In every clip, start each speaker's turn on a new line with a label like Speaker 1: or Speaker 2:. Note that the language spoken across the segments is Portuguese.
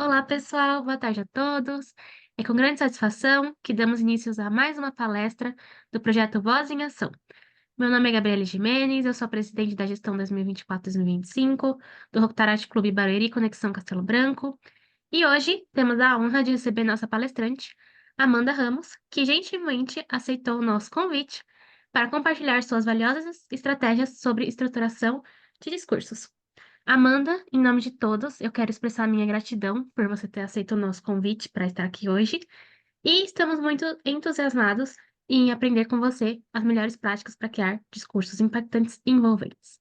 Speaker 1: Olá, pessoal, boa tarde a todos. É com grande satisfação que damos início a mais uma palestra do projeto Voz em Ação. Meu nome é Gabriele Gimenez, eu sou a presidente da gestão 2024-2025 do Rotaract Clube Barueri Conexão Castelo Branco. E hoje temos a honra de receber nossa palestrante, Amanda Ramos, que gentilmente aceitou o nosso convite para compartilhar suas valiosas estratégias sobre estruturação de discursos. Amanda, em nome de todos, eu quero expressar minha gratidão por você ter aceito o nosso convite para estar aqui hoje e estamos muito entusiasmados em aprender com você as melhores práticas para criar discursos impactantes e envolventes.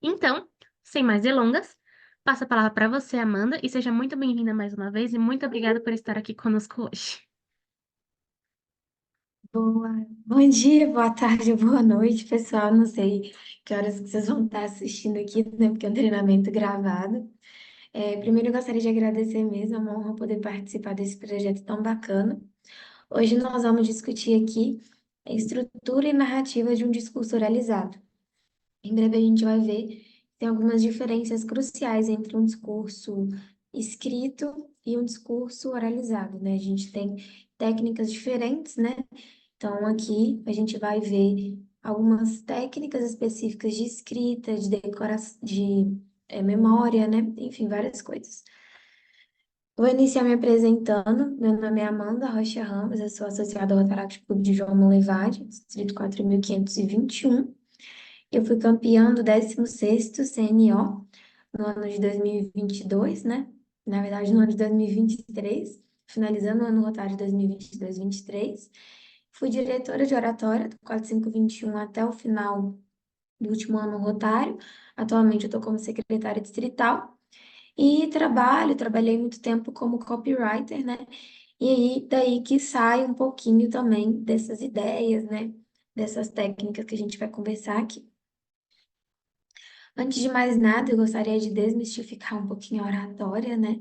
Speaker 1: Então, sem mais delongas, passo a palavra para você, Amanda, e seja muito bem-vinda mais uma vez e muito obrigada por estar aqui conosco hoje.
Speaker 2: Bom dia, boa tarde, boa noite, pessoal. Não sei que horas que vocês vão estar assistindo aqui, né? Porque é um treinamento gravado. Primeiro, eu gostaria de agradecer mesmo, é uma honra poder participar desse projeto tão bacana. Hoje nós vamos discutir aqui a estrutura e narrativa de um discurso oralizado. Em breve a gente vai ver que tem algumas diferenças cruciais entre um discurso escrito e um discurso oralizado, né? A gente tem técnicas diferentes, né? Então, aqui a gente vai ver algumas técnicas específicas de escrita, de decoração, de memória, né? Enfim, várias coisas. Vou iniciar me apresentando. Meu nome é Amanda Rocha Ramos, eu sou associada ao Rotaract Clube de João Molevade, distrito 4521. Eu fui campeã do 16º CNO no ano de 2022, né? Na verdade, no ano de 2023, finalizando o ano rotário de 2022-23. Fui diretora de oratória do 4521 até o final do último ano rotário. Atualmente eu estou como secretária distrital e trabalhei muito tempo como copywriter, né? E aí, daí que sai um pouquinho também dessas ideias, né? Dessas técnicas que a gente vai conversar aqui. Antes de mais nada, eu gostaria de desmistificar um pouquinho a oratória, né?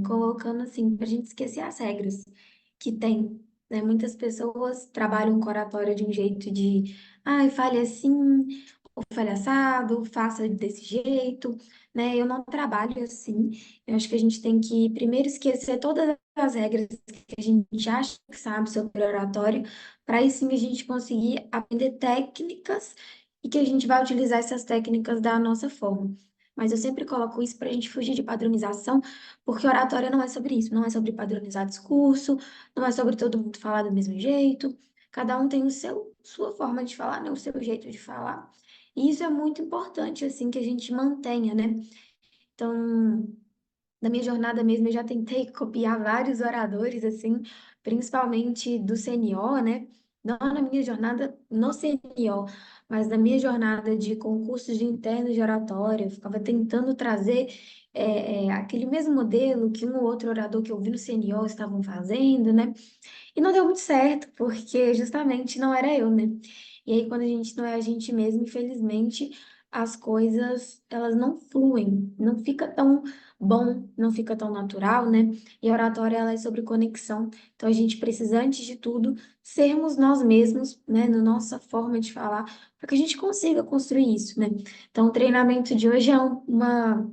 Speaker 2: Colocando assim, para a gente esquecer as regras que tem, né? Muitas pessoas trabalham com oratória de um jeito de, ai, fale assim, ou fale assado, faça desse jeito, né? Eu não trabalho assim. Eu acho que a gente tem que primeiro esquecer todas as regras que a gente acha que sabe sobre oratório, para aí sim a gente conseguir aprender técnicas e que a gente vai utilizar essas técnicas da nossa forma. Mas eu sempre coloco isso para a gente fugir de padronização, porque oratória não é sobre isso, não é sobre padronizar discurso, não é sobre todo mundo falar do mesmo jeito. Cada um tem sua forma de falar, né? O seu jeito de falar. E isso é muito importante, assim, que a gente mantenha, né? Então, na minha jornada mesmo, eu já tentei copiar vários oradores, assim, principalmente do CNO, né? Não na minha jornada no CNO, mas na minha jornada de concursos de interno de oratória, eu ficava tentando trazer aquele mesmo modelo que um ou outro orador que eu vi no CNO estavam fazendo, né? E não deu muito certo, porque justamente não era eu, né? E aí, quando a gente não é a gente mesmo, infelizmente, as coisas, elas não fluem, não fica tão bom, não fica tão natural, né? E a oratória, ela é sobre conexão. Então, a gente precisa, antes de tudo, sermos nós mesmos, né? Na nossa forma de falar, para que a gente consiga construir isso, né? Então, o treinamento de hoje é uma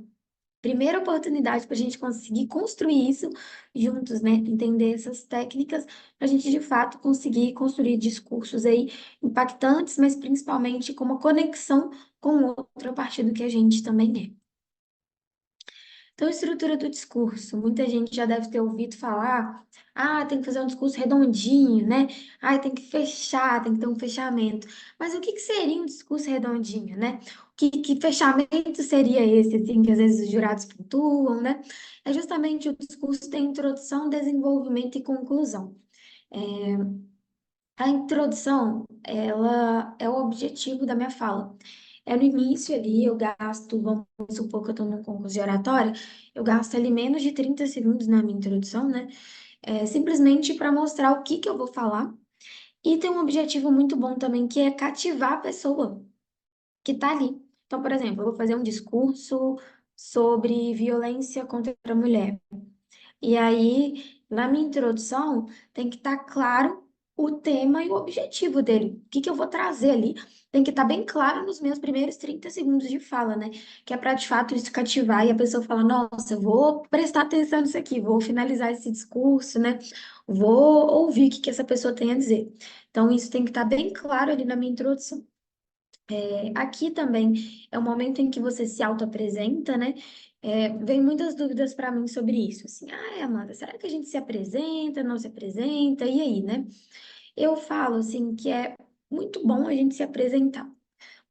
Speaker 2: primeira oportunidade para a gente conseguir construir isso juntos, né? Entender essas técnicas, para a gente de fato conseguir construir discursos aí impactantes, mas principalmente com uma conexão com o outro a partir do que a gente também é. Então, estrutura do discurso. Muita gente já deve ter ouvido falar, tem que fazer um discurso redondinho, né? Tem que fechar, tem que ter um fechamento. Mas o que que seria um discurso redondinho, né? Que fechamento seria esse, assim, que às vezes os jurados pontuam, né? É justamente o discurso tem introdução, desenvolvimento e conclusão. A introdução, ela é o objetivo da minha fala. É no início ali, eu gasto, vamos supor que eu estou num concurso de oratória, eu gasto ali menos de 30 segundos na minha introdução, né? Simplesmente para mostrar o que que eu vou falar. E tem um objetivo muito bom também, que é cativar a pessoa que está ali. Então, por exemplo, eu vou fazer um discurso sobre violência contra a mulher. E aí, na minha introdução, tem que estar claro o tema e o objetivo dele. O que que eu vou trazer ali tem que estar bem claro nos meus primeiros 30 segundos de fala, né? Que é para de fato isso cativar e a pessoa fala: nossa, eu vou prestar atenção nisso aqui, vou finalizar esse discurso, né? Vou ouvir o que que essa pessoa tem a dizer. Então, isso tem que estar bem claro ali na minha introdução. Aqui também é o momento em que você se auto-apresenta, né? Vem muitas dúvidas para mim sobre isso. Assim, Amanda, será que a gente se apresenta, não se apresenta? E aí, né? Eu falo assim que é muito bom a gente se apresentar,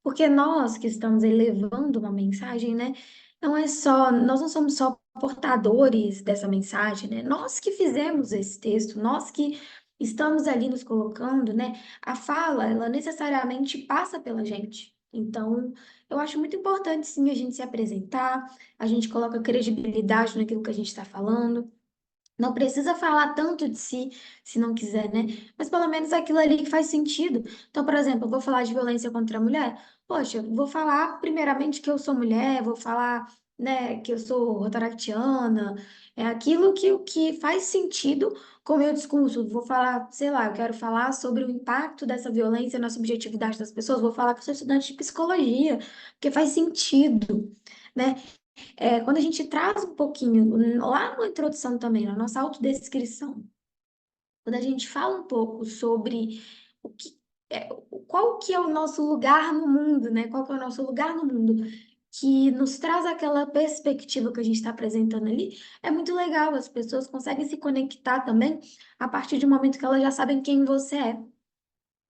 Speaker 2: porque nós que estamos aí levando uma mensagem, né? Nós não somos só portadores dessa mensagem, né? Nós que fizemos esse texto, nós que estamos ali nos colocando, né? A fala, ela necessariamente passa pela gente. Então, eu acho muito importante, sim, a gente se apresentar, a gente coloca credibilidade naquilo que a gente está falando. Não precisa falar tanto de si, se não quiser, né? Mas pelo menos aquilo ali que faz sentido. Então, por exemplo, eu vou falar de violência contra a mulher. Poxa, eu vou falar primeiramente que eu sou mulher, vou falar, né, que eu sou rotaractiana. É aquilo que faz sentido com o meu discurso. Vou falar, sei lá, eu quero falar sobre o impacto dessa violência na subjetividade das pessoas. Vou falar que eu sou estudante de psicologia, porque faz sentido, né? Quando a gente traz um pouquinho, lá na introdução também, na nossa autodescrição, quando a gente fala um pouco sobre o que, qual que é o nosso lugar no mundo, né? Qual que é o nosso lugar no mundo, que nos traz aquela perspectiva que a gente está apresentando ali, é muito legal. As pessoas conseguem se conectar também a partir de um momento que elas já sabem quem você é.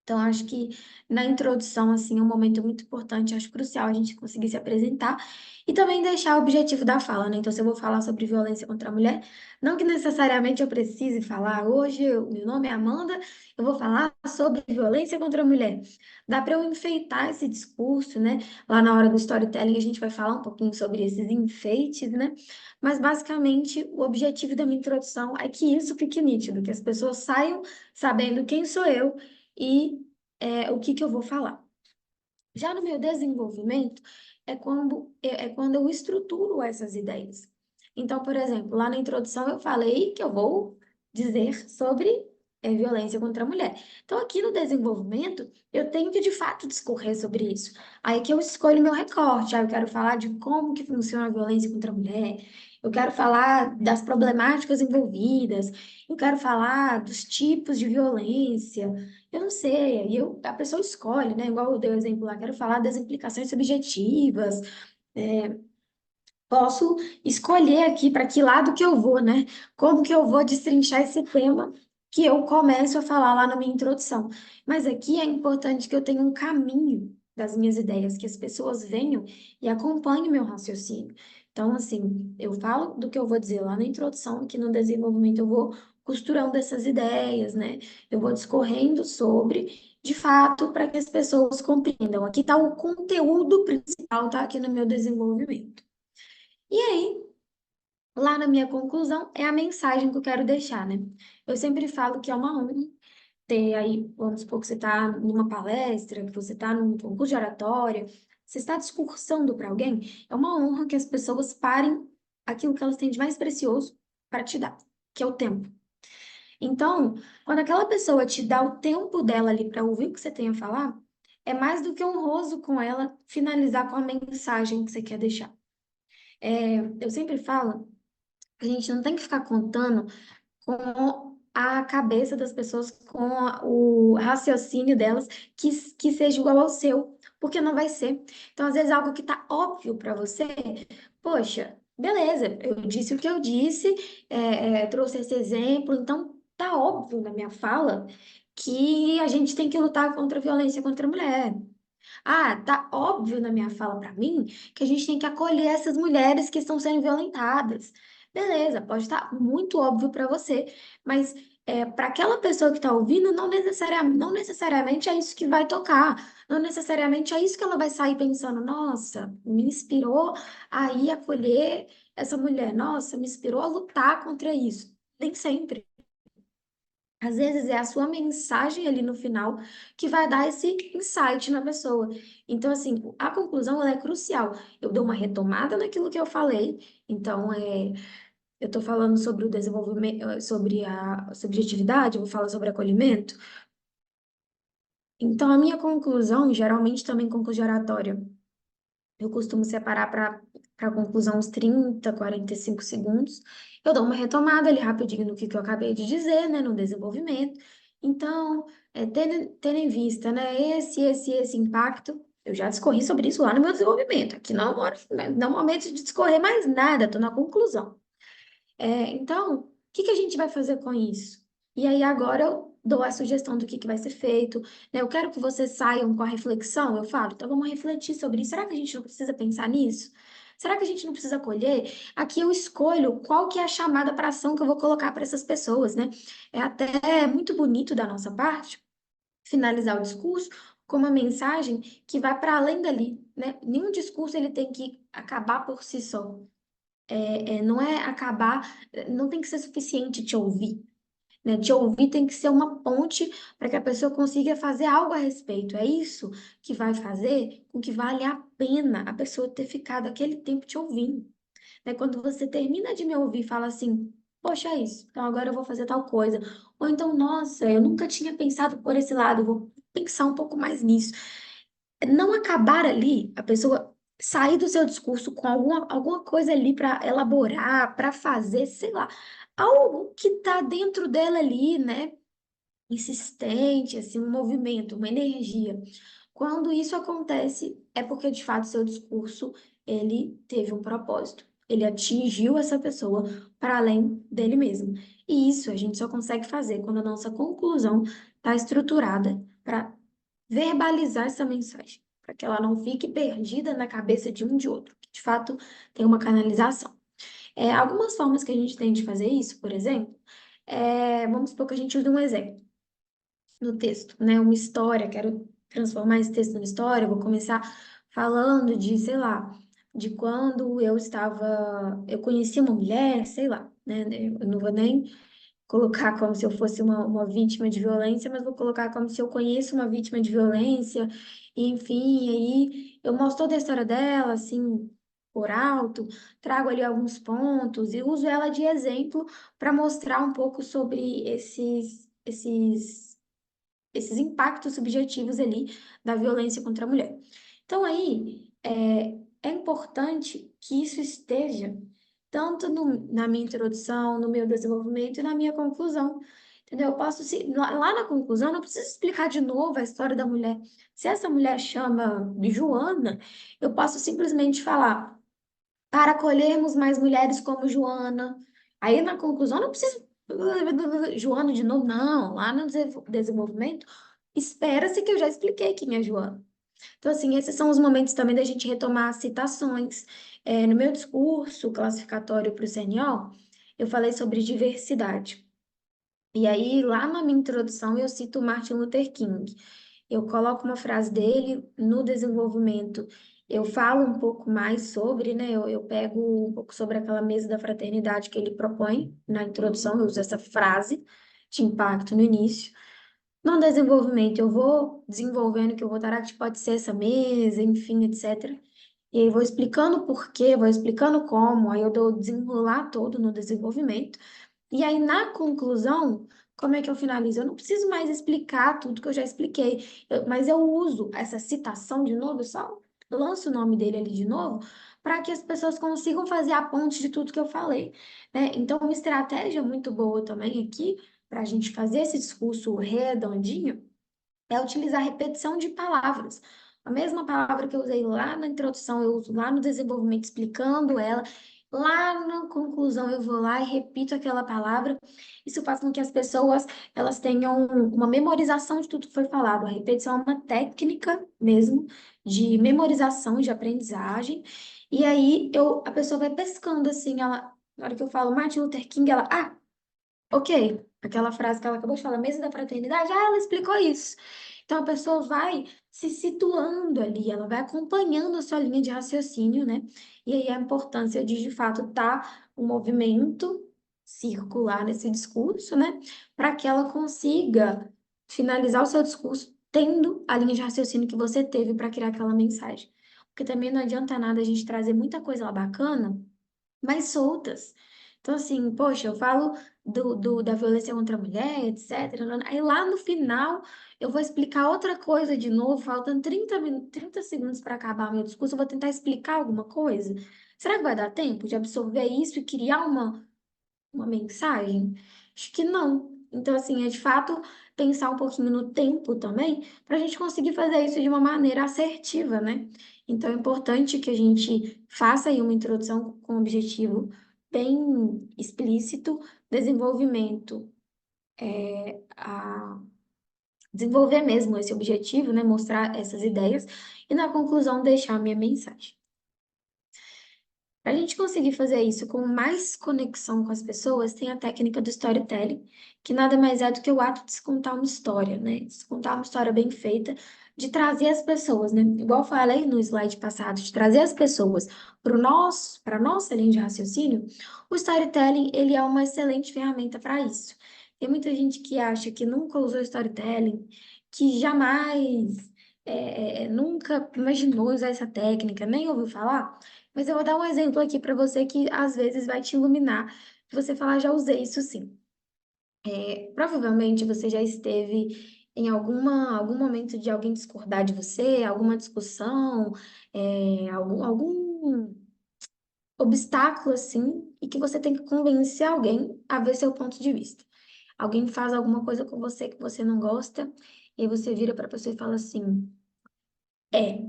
Speaker 2: Então, acho que na introdução, assim, é um momento muito importante, acho crucial a gente conseguir se apresentar e também deixar o objetivo da fala, né? Então, se eu vou falar sobre violência contra a mulher, não que necessariamente eu precise falar, hoje, meu nome é Amanda, eu vou falar sobre violência contra a mulher. Dá para eu enfeitar esse discurso, né? Lá na hora do storytelling, a gente vai falar um pouquinho sobre esses enfeites, né? Mas, basicamente, o objetivo da minha introdução é que isso fique nítido, que as pessoas saiam sabendo quem sou eu e o que que eu vou falar. Já no meu desenvolvimento, é quando eu estruturo essas ideias. Então, por exemplo, lá na introdução eu falei que eu vou dizer sobre violência contra a mulher. Então, aqui no desenvolvimento, eu tenho que de fato discorrer sobre isso. Aí que eu escolho meu recorte. Aí eu quero falar de como que funciona a violência contra a mulher. Eu quero falar das problemáticas envolvidas. Eu quero falar dos tipos de violência. Eu não sei, a pessoa escolhe, né? Igual eu dei o exemplo lá, quero falar das implicações subjetivas. é, Posso escolher aqui para que lado que eu vou, né? Como que eu vou destrinchar esse tema que eu começo a falar lá na minha introdução. Mas aqui é importante que eu tenha um caminho das minhas ideias, que as pessoas venham e acompanhem meu raciocínio. Então, assim, eu falo do que eu vou dizer lá na introdução, que no desenvolvimento eu vou costurando essas ideias, né? Eu vou discorrendo sobre, de fato, para que as pessoas compreendam. Aqui está o conteúdo principal, tá? Aqui no meu desenvolvimento. E aí, lá na minha conclusão, é a mensagem que eu quero deixar, né? Eu sempre falo que é uma honra ter aí, vamos supor que você está numa palestra, que você está num concurso de oratória, você está discursando para alguém, é uma honra que as pessoas parem aquilo que elas têm de mais precioso para te dar, que é o tempo. Então, quando aquela pessoa te dá o tempo dela ali para ouvir o que você tem a falar, é mais do que honroso com ela finalizar com a mensagem que você quer deixar. Eu sempre falo, a gente não tem que ficar contando com a cabeça das pessoas, com o raciocínio delas, que seja igual ao seu, porque não vai ser. Então, às vezes, algo que tá óbvio para você, poxa, beleza, eu disse o que eu disse, trouxe esse exemplo, então tá óbvio na minha fala que a gente tem que lutar contra a violência contra a mulher. Tá óbvio na minha fala para mim que a gente tem que acolher essas mulheres que estão sendo violentadas. Beleza, pode estar muito óbvio para você, mas para aquela pessoa que está ouvindo, não necessariamente é isso que vai tocar, não necessariamente é isso que ela vai sair pensando, nossa, me inspirou a ir acolher essa mulher, nossa, me inspirou a lutar contra isso. Nem sempre. Às vezes é a sua mensagem ali no final que vai dar esse insight na pessoa. Então, assim, a conclusão ela é crucial. Eu dou uma retomada naquilo que eu falei. Então, eu estou falando sobre o desenvolvimento, sobre a subjetividade, eu vou falar sobre acolhimento. Então, a minha conclusão, geralmente também conclusão de oratória, eu costumo separar para conclusão uns 30, 45 segundos. Eu dou uma retomada ali rapidinho no que eu acabei de dizer, né, no desenvolvimento. Então, tendo em vista, né, esse impacto, eu já discorri sobre isso lá no meu desenvolvimento. Aqui não, não é momento de discorrer mais nada, estou na conclusão. Então, o que que a gente vai fazer com isso? E aí agora eu dou a sugestão do que vai ser feito, né? Eu quero que vocês saiam com a reflexão, eu falo, então vamos refletir sobre isso. Será que a gente não precisa pensar nisso? Será que a gente não precisa colher? Aqui eu escolho qual que é a chamada para ação que eu vou colocar para essas pessoas, né? É até muito bonito da nossa parte finalizar o discurso com uma mensagem que vai para além dali, né? Nenhum discurso ele tem que acabar por si só. Não é acabar, não tem que ser suficiente te ouvir, né? Te ouvir tem que ser uma ponte para que a pessoa consiga fazer algo a respeito. É isso que vai fazer com que vale a pena a pessoa ter ficado aquele tempo te ouvindo, né? Quando você termina de me ouvir e fala assim, poxa, é isso, então agora eu vou fazer tal coisa. Ou então, nossa, eu nunca tinha pensado por esse lado, eu vou pensar um pouco mais nisso. Não acabar ali, a pessoa sair do seu discurso com alguma coisa ali para elaborar, para fazer, sei lá, algo que está dentro dela ali, né? Insistente, assim, um movimento, uma energia. Quando isso acontece, é porque de fato seu discurso ele teve um propósito. Ele atingiu essa pessoa para além dele mesmo. E isso a gente só consegue fazer quando a nossa conclusão está estruturada para verbalizar essa mensagem, para que ela não fique perdida na cabeça de um de outro, que de fato tem uma canalização. Algumas formas que a gente tem de fazer isso, por exemplo, vamos supor que a gente use um exemplo no texto, né? Uma história, quero transformar esse texto numa história, vou começar falando de, sei lá, de quando eu conheci uma mulher, sei lá, né? Eu não vou nem colocar como se eu fosse uma vítima de violência, mas vou colocar como se eu conheço uma vítima de violência, e, enfim, aí eu mostro toda a história dela, assim, por alto, trago ali alguns pontos e uso ela de exemplo para mostrar um pouco sobre esses impactos subjetivos ali da violência contra a mulher. Então, aí, é importante que isso esteja tanto na minha introdução, no meu desenvolvimento e na minha conclusão. Entendeu? Eu posso, lá na conclusão, não preciso explicar de novo a história da mulher. Se essa mulher chama de Joana, eu posso simplesmente falar para acolhermos mais mulheres como Joana. Aí na conclusão não preciso Joana de novo, não. Lá no desenvolvimento, espera-se que eu já expliquei quem é Joana. Então, assim, esses são os momentos também da gente retomar as citações. No meu discurso classificatório para o CNO, eu falei sobre diversidade. E aí, lá na minha introdução, eu cito Martin Luther King. Eu coloco uma frase dele no desenvolvimento. Eu falo um pouco mais sobre, né? Eu pego um pouco sobre aquela mesa da fraternidade que ele propõe na introdução, eu uso essa frase de impacto no início. No desenvolvimento, eu vou desenvolvendo que o Rotaract pode ser essa mesa, enfim, etc. E aí vou explicando o porquê, vou explicando como, aí eu dou o desenrolar todo no desenvolvimento. E aí, na conclusão, como é que eu finalizo? Eu não preciso mais explicar tudo que eu já expliquei, mas eu uso essa citação de novo, eu só lanço o nome dele ali de novo, para que as pessoas consigam fazer a ponte de tudo que eu falei, né? Então, uma estratégia muito boa também aqui, para a gente fazer esse discurso redondinho, é utilizar repetição de palavras. A mesma palavra que eu usei lá na introdução, eu uso lá no desenvolvimento explicando ela. Lá na conclusão, eu vou lá e repito aquela palavra. Isso faz com que as pessoas elas tenham uma memorização de tudo que foi falado. A repetição é uma técnica mesmo de memorização, de aprendizagem. E aí a pessoa vai pescando assim, na hora que eu falo Martin Luther King, ok, aquela frase que ela acabou de falar, mesa da fraternidade, ela explicou isso. Então a pessoa vai se situando ali, ela vai acompanhando a sua linha de raciocínio, né? E aí a importância de fato, estar um movimento circular nesse discurso, né? Para que ela consiga finalizar o seu discurso tendo a linha de raciocínio que você teve para criar aquela mensagem. Porque também não adianta nada a gente trazer muita coisa lá bacana, mas soltas. Então, assim, poxa, eu falo da violência contra a mulher, etc. Aí lá no final eu vou explicar outra coisa de novo, faltando 30 segundos para acabar o meu discurso, eu vou tentar explicar alguma coisa. Será que vai dar tempo de absorver isso e criar uma mensagem? Acho que não. Então, assim, é de fato pensar um pouquinho no tempo também, para a gente conseguir fazer isso de uma maneira assertiva, né? Então, é importante que a gente faça aí uma introdução com um objetivo bem explícito, desenvolvimento, desenvolver mesmo esse objetivo, né? Mostrar essas ideias, e na conclusão deixar a minha mensagem. Para a gente conseguir fazer isso com mais conexão com as pessoas, tem a técnica do storytelling, que nada mais é do que o ato de se contar uma história, né? De se contar uma história bem feita, de trazer as pessoas, né? Igual eu falei no slide passado, de trazer as pessoas para a nossa linha de raciocínio, o storytelling, ele é uma excelente ferramenta para isso. Tem muita gente que acha que nunca usou storytelling, que jamais, nunca imaginou usar essa técnica, nem ouviu falar. Mas eu vou dar um exemplo aqui para você que às vezes vai te iluminar. Você falar, já usei isso sim. Provavelmente você já esteve em algum momento de alguém discordar de você, alguma discussão, algum obstáculo assim, e que você tem que convencer alguém a ver seu ponto de vista. Alguém faz alguma coisa com você que você não gosta, e aí você vira para a pessoa e fala assim: É.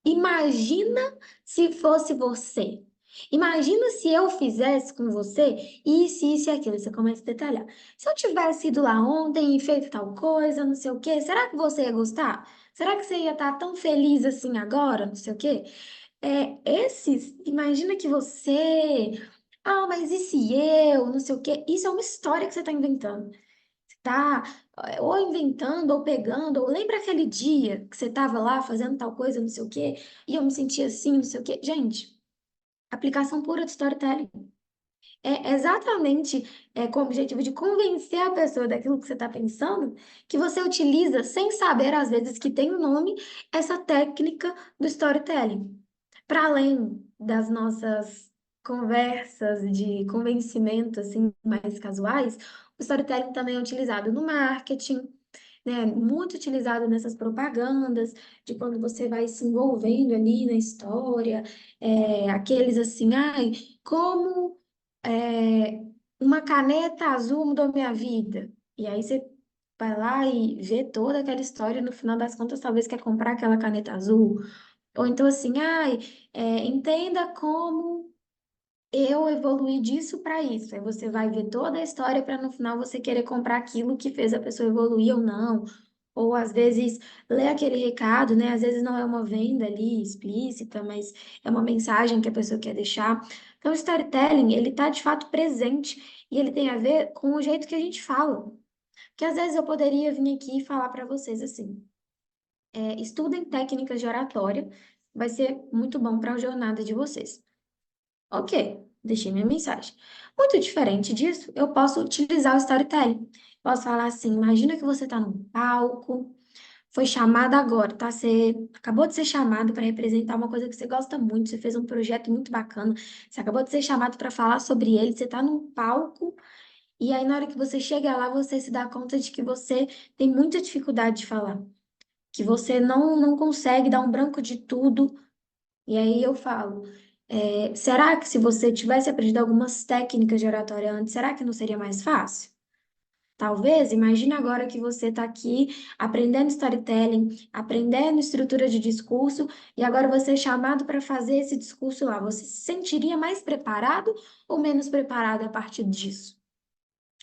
Speaker 2: Imagina se fosse você. Imagina se eu fizesse com você isso e aquilo. Você começa a detalhar. Se eu tivesse ido lá ontem e feito tal coisa, não sei o quê, será que você ia gostar? Será que você ia estar tão feliz assim agora? Não sei o quê. Imagina que você. Ah, mas e se eu? Não sei o quê. Isso é uma história que você está inventando. Tá ou inventando, ou pegando, ou lembra aquele dia que você tava lá fazendo tal coisa, não sei o quê, e eu me sentia assim, não sei o quê. Gente, aplicação pura de storytelling. É exatamente com o objetivo de convencer a pessoa daquilo que você está pensando, que você utiliza, sem saber, às vezes, que tem o nome, essa técnica do storytelling. Para além das nossas conversas de convencimento, assim, mais casuais, o storytelling também é utilizado no marketing, né? Muito utilizado nessas propagandas, de quando você vai se envolvendo ali na história, aqueles assim, ai, como é, uma caneta azul mudou minha vida. E aí você vai lá e vê toda aquela história, e no final das contas, talvez quer comprar aquela caneta azul. Ou então assim, ai, entenda como eu evoluí disso para isso. Aí você vai ver toda a história para no final você querer comprar aquilo que fez a pessoa evoluir ou não. Ou às vezes ler aquele recado, né? Às vezes não é uma venda ali explícita, mas é uma mensagem que a pessoa quer deixar. Então, o storytelling, ele tá de fato presente e ele tem a ver com o jeito que a gente fala. Que às vezes eu poderia vir aqui e falar para vocês assim: estudem técnicas de oratória, vai ser muito bom para a jornada de vocês. Ok, deixei minha mensagem. Muito diferente disso, eu posso utilizar o storytelling. Posso falar assim: imagina que você está num palco, foi chamada agora, tá? Você acabou de ser chamado para representar uma coisa que você gosta muito, você fez um projeto muito bacana, você acabou de ser chamado para falar sobre ele, você está num palco, e aí na hora que você chega lá, você se dá conta de que você tem muita dificuldade de falar, que você não consegue dar um branco de tudo. E aí eu falo, será que se você tivesse aprendido algumas técnicas de oratória antes, será que não seria mais fácil? Talvez, imagine agora que você está aqui aprendendo storytelling, aprendendo estrutura de discurso, e agora você é chamado para fazer esse discurso lá. Você se sentiria mais preparado ou menos preparado a partir disso?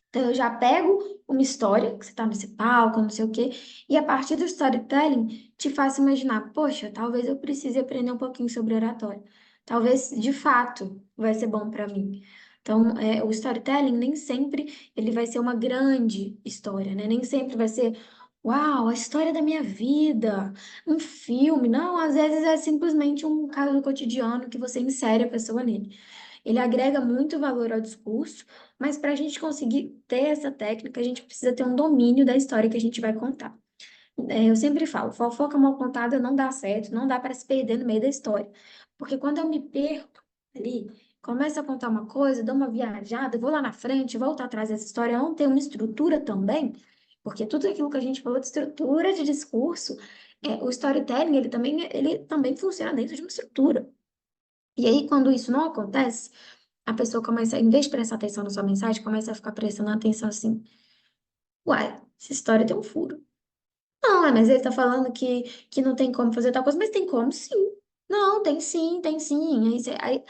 Speaker 2: Então, eu já pego uma história, que você está nesse palco, não sei o quê, e a partir do storytelling, te faço imaginar, poxa, talvez eu precise aprender um pouquinho sobre oratória. Talvez, de fato, vai ser bom para mim. Então, o storytelling nem sempre ele vai ser uma grande história, né? Nem sempre vai ser, uau, a história da minha vida, um filme. Não, às vezes é simplesmente um caso cotidiano que você insere a pessoa nele. Ele agrega muito valor ao discurso, mas para a gente conseguir ter essa técnica, a gente precisa ter um domínio da história que a gente vai contar. Eu sempre falo, fofoca mal contada não dá certo, não dá para se perder no meio da história. Porque quando eu me perco ali, começo a contar uma coisa, dou uma viajada, vou lá na frente, volto atrás dessa história, não tem uma estrutura também, porque tudo aquilo que a gente falou de estrutura de discurso, o storytelling, ele também funciona dentro de uma estrutura. E aí, quando isso não acontece, a pessoa começa, em vez de prestar atenção na sua mensagem, começa a ficar prestando atenção assim, uai, essa história tem um furo. Não, mas ele tá falando que não tem como fazer tal coisa, mas tem como sim. Não, tem sim, tem sim. Aí,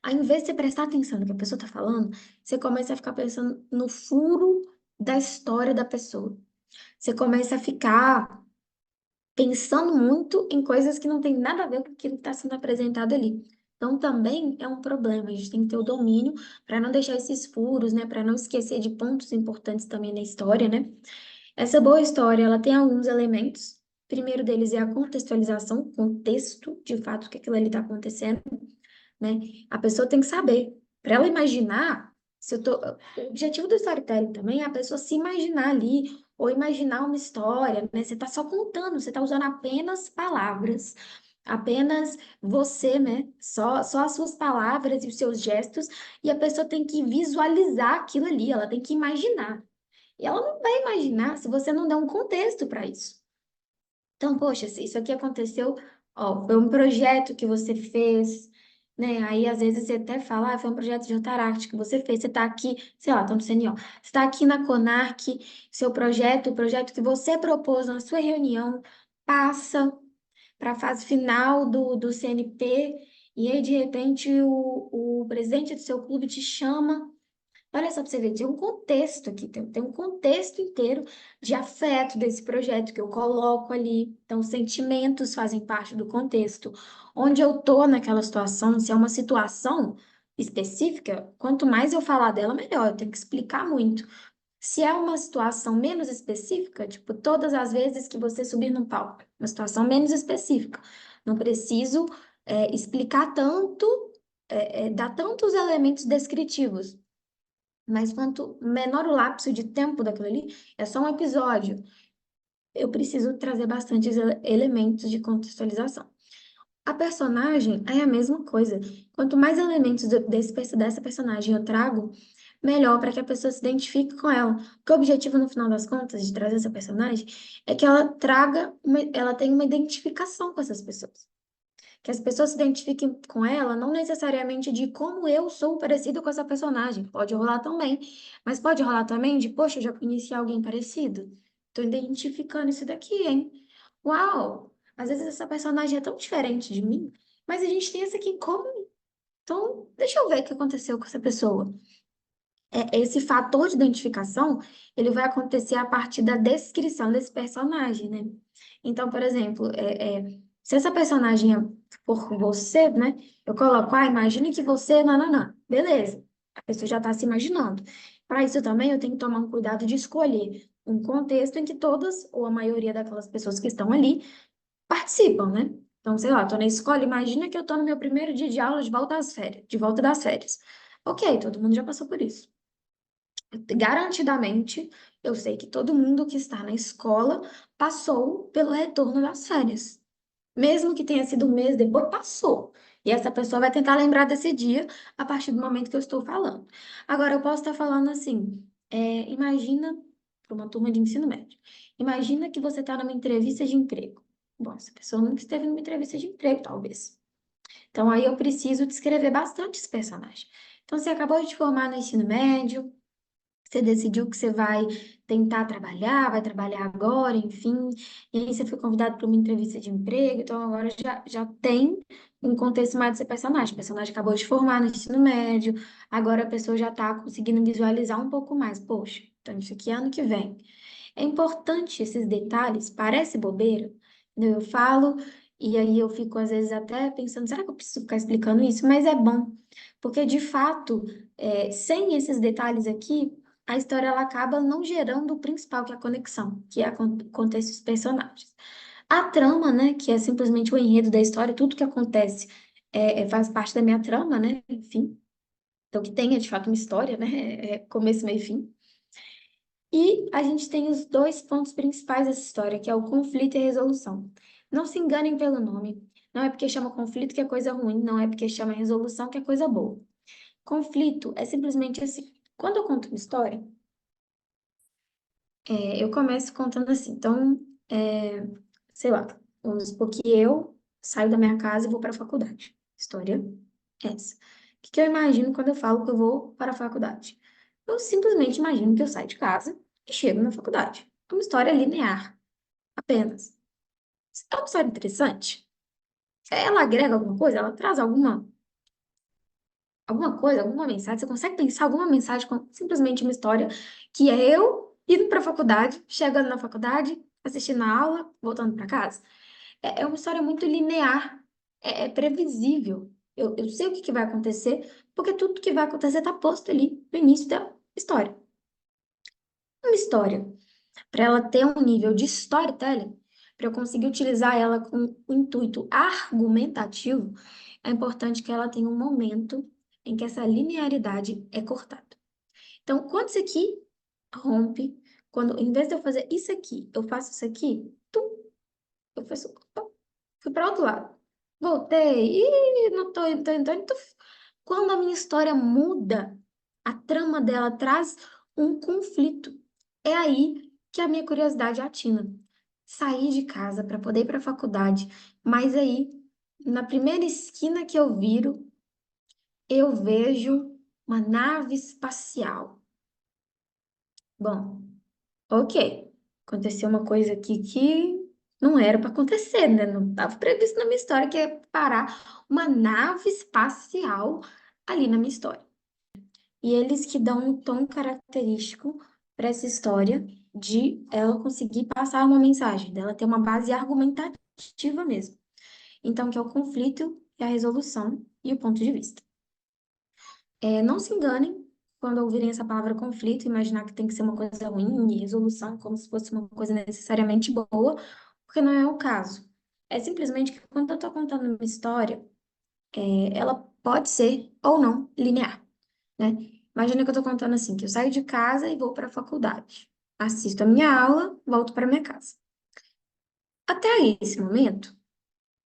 Speaker 2: em vez de você prestar atenção no que a pessoa tá falando, você começa a ficar pensando no furo da história da pessoa. Você começa a ficar pensando muito em coisas que não tem nada a ver com aquilo que está sendo apresentado ali. Então, também é um problema. A gente tem que ter o domínio para não deixar esses furos, né? Para não esquecer de pontos importantes também na história, né? Essa boa história, ela tem alguns elementos. O primeiro deles é a contextualização, o contexto, de fato, que aquilo ali está acontecendo, né? A pessoa tem que saber. Para ela imaginar, se eu tô... o objetivo do storytelling também é a pessoa se imaginar ali, ou imaginar uma história, né? Você está só contando, você está usando apenas palavras, apenas você, né? Só as suas palavras e os seus gestos, e a pessoa tem que visualizar aquilo ali, ela tem que imaginar. E ela não vai imaginar se você não der um contexto para isso. Então, poxa, se isso aqui aconteceu, ó, foi um projeto que você fez, né? Aí, às vezes, você até fala, foi um projeto de Rotaract que você fez, você está aqui, sei lá, tô no CNO, você está aqui na Conarc, seu projeto, o projeto que você propôs na sua reunião, passa para a fase final do CNP, e aí, de repente, o presidente do seu clube te chama. Olha só para você ver, tem um contexto aqui, tem um contexto inteiro de afeto desse projeto que eu coloco ali. Então, os sentimentos fazem parte do contexto. Onde eu tô naquela situação, se é uma situação específica, quanto mais eu falar dela, melhor. Eu tenho que explicar muito. Se é uma situação menos específica, tipo, todas as vezes que você subir no palco, uma situação menos específica, não preciso explicar tanto, dar tantos elementos descritivos. Mas quanto menor o lapso de tempo daquilo ali, é só um episódio. Eu preciso trazer bastantes elementos de contextualização. A personagem é a mesma coisa. Quanto mais elementos dessa personagem eu trago, melhor para que a pessoa se identifique com ela. Porque o objetivo, no final das contas, de trazer essa personagem é que ela tenha uma identificação com essas pessoas. Que as pessoas se identifiquem com ela, não necessariamente de como eu sou parecido com essa personagem. Pode rolar também. Mas pode rolar também de, poxa, eu já conheci alguém parecido. Tô identificando isso daqui, hein? Uau! Às vezes essa personagem é tão diferente de mim, mas a gente tem essa aqui em comum. Então, deixa eu ver o que aconteceu com essa pessoa. Esse fator de identificação, ele vai acontecer a partir da descrição desse personagem, né? Então, por exemplo, se essa personagem for você, né? Eu coloco, imagine que você, nananã. Beleza. A pessoa já está se imaginando. Para isso também eu tenho que tomar um cuidado de escolher um contexto em que todas, ou a maioria daquelas pessoas que estão ali, participam, né? Então, sei lá, tô na escola, imagina que eu tô no meu primeiro dia de aula de volta às férias, de volta das férias. Ok, todo mundo já passou por isso. Garantidamente, eu sei que todo mundo que está na escola passou pelo retorno das férias. Mesmo que tenha sido um mês depois, passou. E essa pessoa vai tentar lembrar desse dia a partir do momento que eu estou falando. Agora, eu posso estar falando assim: imagina, para uma turma de ensino médio, imagina que você está numa entrevista de emprego. Bom, essa pessoa nunca esteve numa entrevista de emprego, talvez. Então, aí eu preciso descrever bastante esse personagem. Então, você acabou de te formar no ensino médio. Você decidiu que você vai trabalhar agora, enfim, e aí você foi convidado para uma entrevista de emprego, então agora já tem um contexto mais desse personagem. O personagem acabou de formar no ensino médio, agora a pessoa já está conseguindo visualizar um pouco mais. Poxa, então isso aqui é ano que vem. É importante esses detalhes, parece bobeira, entendeu? Eu falo e aí eu fico às vezes até pensando, será que eu preciso ficar explicando isso? Mas é bom, porque de fato, sem esses detalhes aqui, a história ela acaba não gerando o principal, que é a conexão, que é acontece os personagens. A trama, né, que é simplesmente o enredo da história, tudo que acontece faz parte da minha trama, né, enfim. Então, que tenha de fato uma história, né, começo, meio e fim. E a gente tem os dois pontos principais dessa história, que é o conflito e a resolução. Não se enganem pelo nome. Não é porque chama conflito que é coisa ruim, não é porque chama resolução que é coisa boa. Conflito é simplesmente esse. Quando eu conto uma história, eu começo contando assim. Então, é, sei lá, vamos supor que eu saio da minha casa e vou para a faculdade. História é essa. O que que eu imagino quando eu falo que eu vou para a faculdade? Eu simplesmente imagino que eu saio de casa e chego na faculdade. É uma história linear, apenas. É uma história interessante. Ela agrega alguma coisa? Ela traz alguma coisa, alguma mensagem? Você consegue pensar alguma mensagem com simplesmente uma história que é eu indo para a faculdade, chegando na faculdade, assistindo a aula, voltando para casa? É uma história muito linear, é previsível. Eu sei o que que vai acontecer, porque tudo que vai acontecer está posto ali no início da história. Uma história, para ela ter um nível de storytelling, para eu conseguir utilizar ela com o intuito argumentativo, é importante que ela tenha um momento em que essa linearidade é cortada. Então, quando isso aqui rompe, quando em vez de eu fazer isso aqui, eu faço isso aqui, eu faço, fui para outro lado. Voltei, não tô indo. Quando a minha história muda, a trama dela traz um conflito. É aí que a minha curiosidade atina. Saí de casa para poder ir para a faculdade, mas aí, na primeira esquina que eu viro, eu vejo uma nave espacial. Bom, ok. Aconteceu uma coisa aqui que não era para acontecer, né? Não estava previsto na minha história que ia parar uma nave espacial ali na minha história. E eles que dão um tom característico para essa história de ela conseguir passar uma mensagem, dela ter uma base argumentativa mesmo. Então, que é o conflito e a resolução e o ponto de vista. Não se enganem quando ouvirem essa palavra conflito, imaginar que tem que ser uma coisa ruim e resolução como se fosse uma coisa necessariamente boa, porque não é o caso. É simplesmente que quando eu estou contando uma história, ela pode ser ou não linear, né? Imagina que eu estou contando assim, que eu saio de casa e vou para a faculdade. Assisto a minha aula, volto para minha casa. Até esse momento,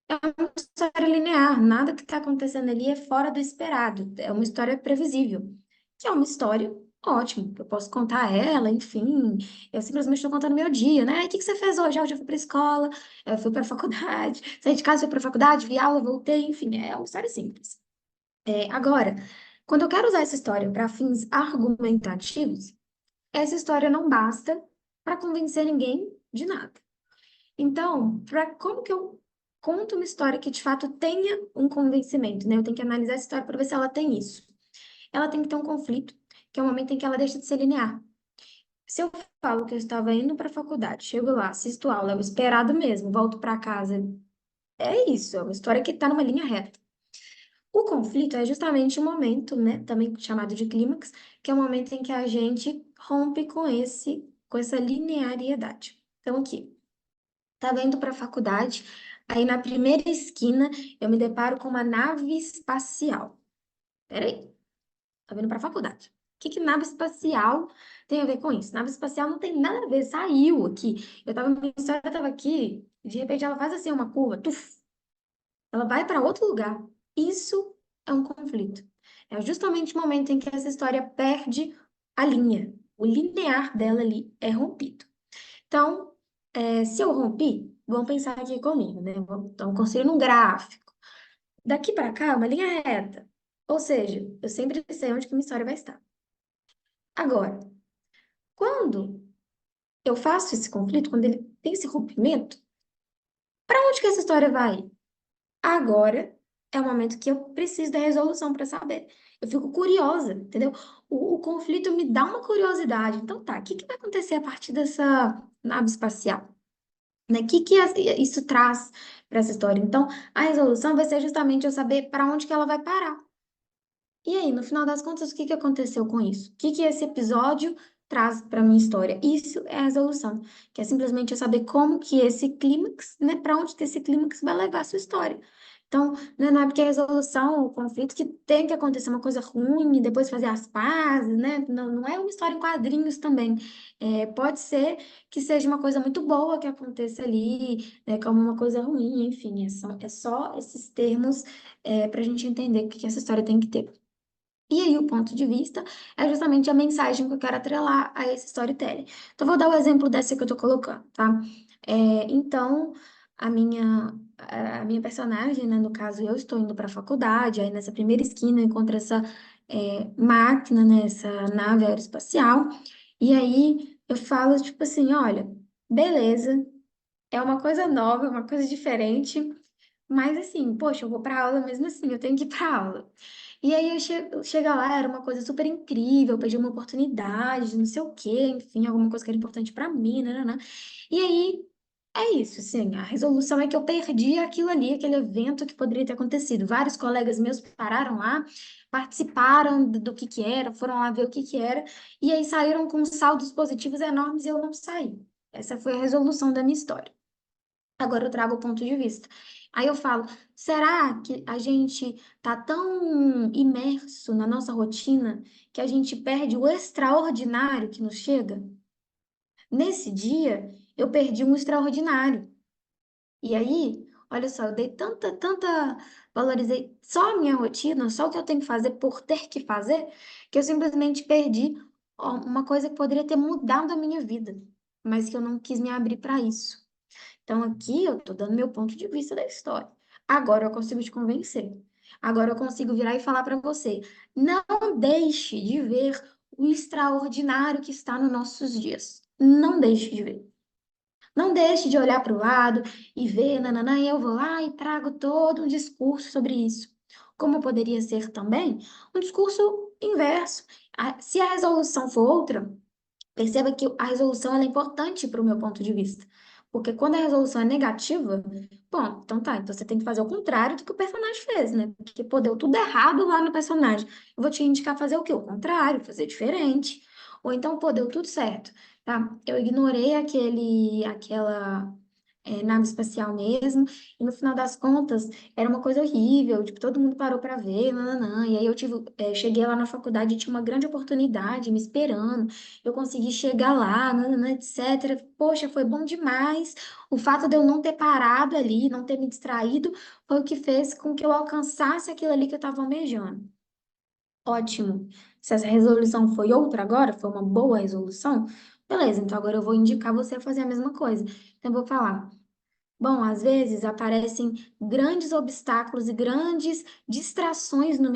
Speaker 2: é uma história linear, nada que está acontecendo ali é fora do esperado, é uma história previsível, que é uma história ótima, eu posso contar ela, enfim, eu simplesmente estou contando meu dia, né? O que que você fez hoje? Ah, hoje eu fui para a escola, eu fui para a faculdade, saí de casa, fui para a faculdade, vi aula, voltei, enfim, é uma história simples. Agora, quando eu quero usar essa história para fins argumentativos, essa história não basta para convencer ninguém de nada. Então, como que eu conto uma história que de fato tenha um convencimento, né? Eu tenho que analisar essa história para ver se ela tem isso. Ela tem que ter um conflito, que é o momento em que ela deixa de ser linear. Se eu falo que eu estava indo para a faculdade, chego lá, assisto aula, é o esperado mesmo, volto para casa, é isso, é uma história que está numa linha reta. O conflito é justamente o momento, né, também chamado de clímax, que é o momento em que a gente rompe com essa linearidade. Então, aqui. Estava indo para a faculdade, aí na primeira esquina eu me deparo com uma nave espacial. Peraí, estava indo para a faculdade. O que que nave espacial tem a ver com isso? Nave espacial não tem nada a ver, saiu aqui. Minha história estava aqui, e de repente ela faz assim uma curva, tuf, ela vai para outro lugar. Isso é um conflito. É justamente o momento em que essa história perde a linha. O linear dela ali é rompido. Então, se eu rompi, vamos pensar aqui comigo, né? Então, construindo um gráfico. Daqui para cá, é uma linha reta. Ou seja, eu sempre sei onde que minha história vai estar. Agora, quando eu faço esse conflito, quando ele tem esse rompimento, para onde que essa história vai? Agora é o momento que eu preciso da resolução para saber. Eu fico curiosa, entendeu? O conflito me dá uma curiosidade. Então, tá, o que que vai acontecer a partir dessa nave espacial? Né? O que que isso traz para essa história? Então, a resolução vai ser justamente eu saber para onde que ela vai parar. E aí, no final das contas, o que que aconteceu com isso? O que que esse episódio traz para minha história? Isso é a resolução, que é simplesmente eu saber como que esse clímax, né, para onde que esse clímax vai levar a sua história. Então, né, não é porque a resolução, o conflito, que tem que acontecer uma coisa ruim e depois fazer as pazes, né? Não, não é uma história em quadrinhos também. Pode ser que seja uma coisa muito boa que aconteça ali, né, como uma coisa ruim, enfim, é só esses termos para a gente entender o que que essa história tem que ter. E aí, o ponto de vista é justamente a mensagem que eu quero atrelar a esse storytelling. Então, vou dar o exemplo dessa que eu tô colocando, tá? Então, a minha personagem, né, no caso, eu estou indo para a faculdade, aí nessa primeira esquina eu encontro essa máquina, né, essa nave aeroespacial, e aí eu falo, tipo assim, olha, beleza, é uma coisa nova, é uma coisa diferente, mas assim, poxa, eu vou para aula mesmo assim, eu tenho que ir para aula. E aí chega lá, era uma coisa super incrível, eu pedi uma oportunidade, não sei o quê, enfim, alguma coisa que era importante para mim, né? E aí é isso, assim, a resolução é que eu perdi aquilo ali, aquele evento que poderia ter acontecido. Vários colegas meus pararam lá, participaram do que era, foram lá ver o que era, e aí saíram com saldos positivos enormes e eu não saí. Essa foi a resolução da minha história. Agora eu trago o ponto de vista. Aí eu falo, será que a gente tá tão imerso na nossa rotina que a gente perde o extraordinário que nos chega? Nesse dia, eu perdi um extraordinário. E aí, olha só, eu dei valorizei só a minha rotina, só o que eu tenho que fazer por ter que fazer, que eu simplesmente perdi uma coisa que poderia ter mudado a minha vida, mas que eu não quis me abrir para isso. Então, aqui eu tô dando meu ponto de vista da história. Agora eu consigo te convencer. Agora eu consigo virar e falar para você: não deixe de ver o extraordinário que está nos nossos dias. Não deixe de ver. Não deixe de olhar para o lado e ver, nananã, e eu vou lá e trago todo um discurso sobre isso. Como poderia ser também um discurso inverso. Se a resolução for outra, perceba que a resolução ela é importante para o meu ponto de vista. Porque quando a resolução é negativa, bom, então tá, então você tem que fazer o contrário do que o personagem fez, né? Porque, pô, deu tudo errado lá no personagem. Eu vou te indicar fazer o quê? O contrário, fazer diferente. Ou então, pô, deu tudo certo, tá? Eu ignorei aquela nave espacial mesmo, e no final das contas era uma coisa horrível, tipo, todo mundo parou para ver, nananã, e aí cheguei lá na faculdade e tinha uma grande oportunidade me esperando, eu consegui chegar lá, nananã, etc. Poxa, foi bom demais. O fato de eu não ter parado ali, não ter me distraído, foi o que fez com que eu alcançasse aquilo ali que eu estava almejando. Ótimo. Se essa resolução foi outra agora, foi uma boa resolução, beleza, então agora eu vou indicar você a fazer a mesma coisa. Então, eu vou falar. Bom, às vezes aparecem grandes obstáculos e grandes distrações no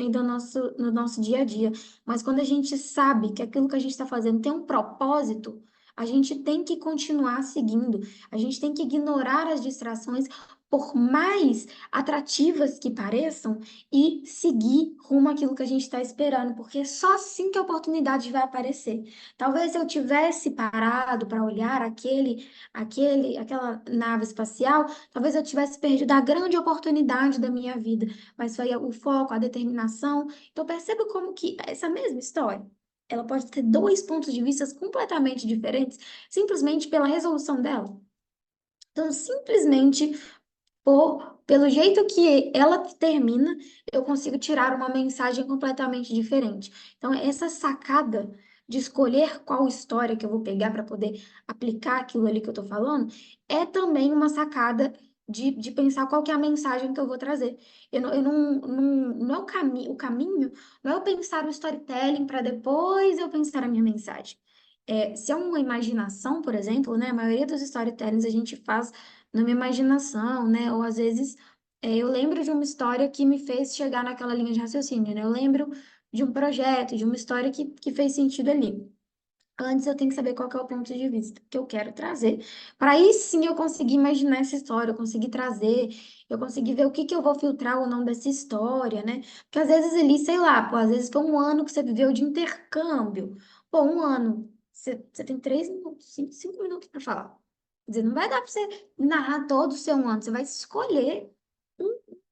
Speaker 2: nosso dia a dia, mas quando a gente sabe que aquilo que a gente está fazendo tem um propósito, a gente tem que continuar seguindo, a gente tem que ignorar as distrações, por mais atrativas que pareçam, e seguir rumo àquilo que a gente está esperando, porque é só assim que a oportunidade vai aparecer. Talvez se eu tivesse parado para olhar aquela nave espacial, talvez eu tivesse perdido a grande oportunidade da minha vida, mas foi o foco, a determinação. Então perceba como que essa mesma história, ela pode ter dois pontos de vista completamente diferentes, simplesmente pela resolução dela. Então, simplesmente pelo jeito que ela termina, eu consigo tirar uma mensagem completamente diferente. Então, essa sacada de escolher qual história que eu vou pegar para poder aplicar aquilo ali que eu estou falando, é também uma sacada de pensar qual que é a mensagem que eu vou trazer. Não é o caminho, não é eu pensar o storytelling para depois eu pensar a minha mensagem. Se é uma imaginação, por exemplo, né, a maioria dos storytellings a gente faz numa imaginação, né? Ou às vezes eu lembro de uma história que me fez chegar naquela linha de raciocínio, né? Eu lembro de um projeto, de uma história que fez sentido ali. Antes eu tenho que saber qual que é o ponto de vista que eu quero trazer. Para aí sim eu conseguir imaginar essa história, eu conseguir trazer, eu conseguir ver o que que eu vou filtrar ou não dessa história, né? Porque às vezes ali, sei lá, pô, às vezes foi um ano que você viveu de intercâmbio. Pô, um ano, você tem 3 minutos, 5 minutos para falar. Quer dizer, não vai dar para você narrar todo o seu ano, você vai escolher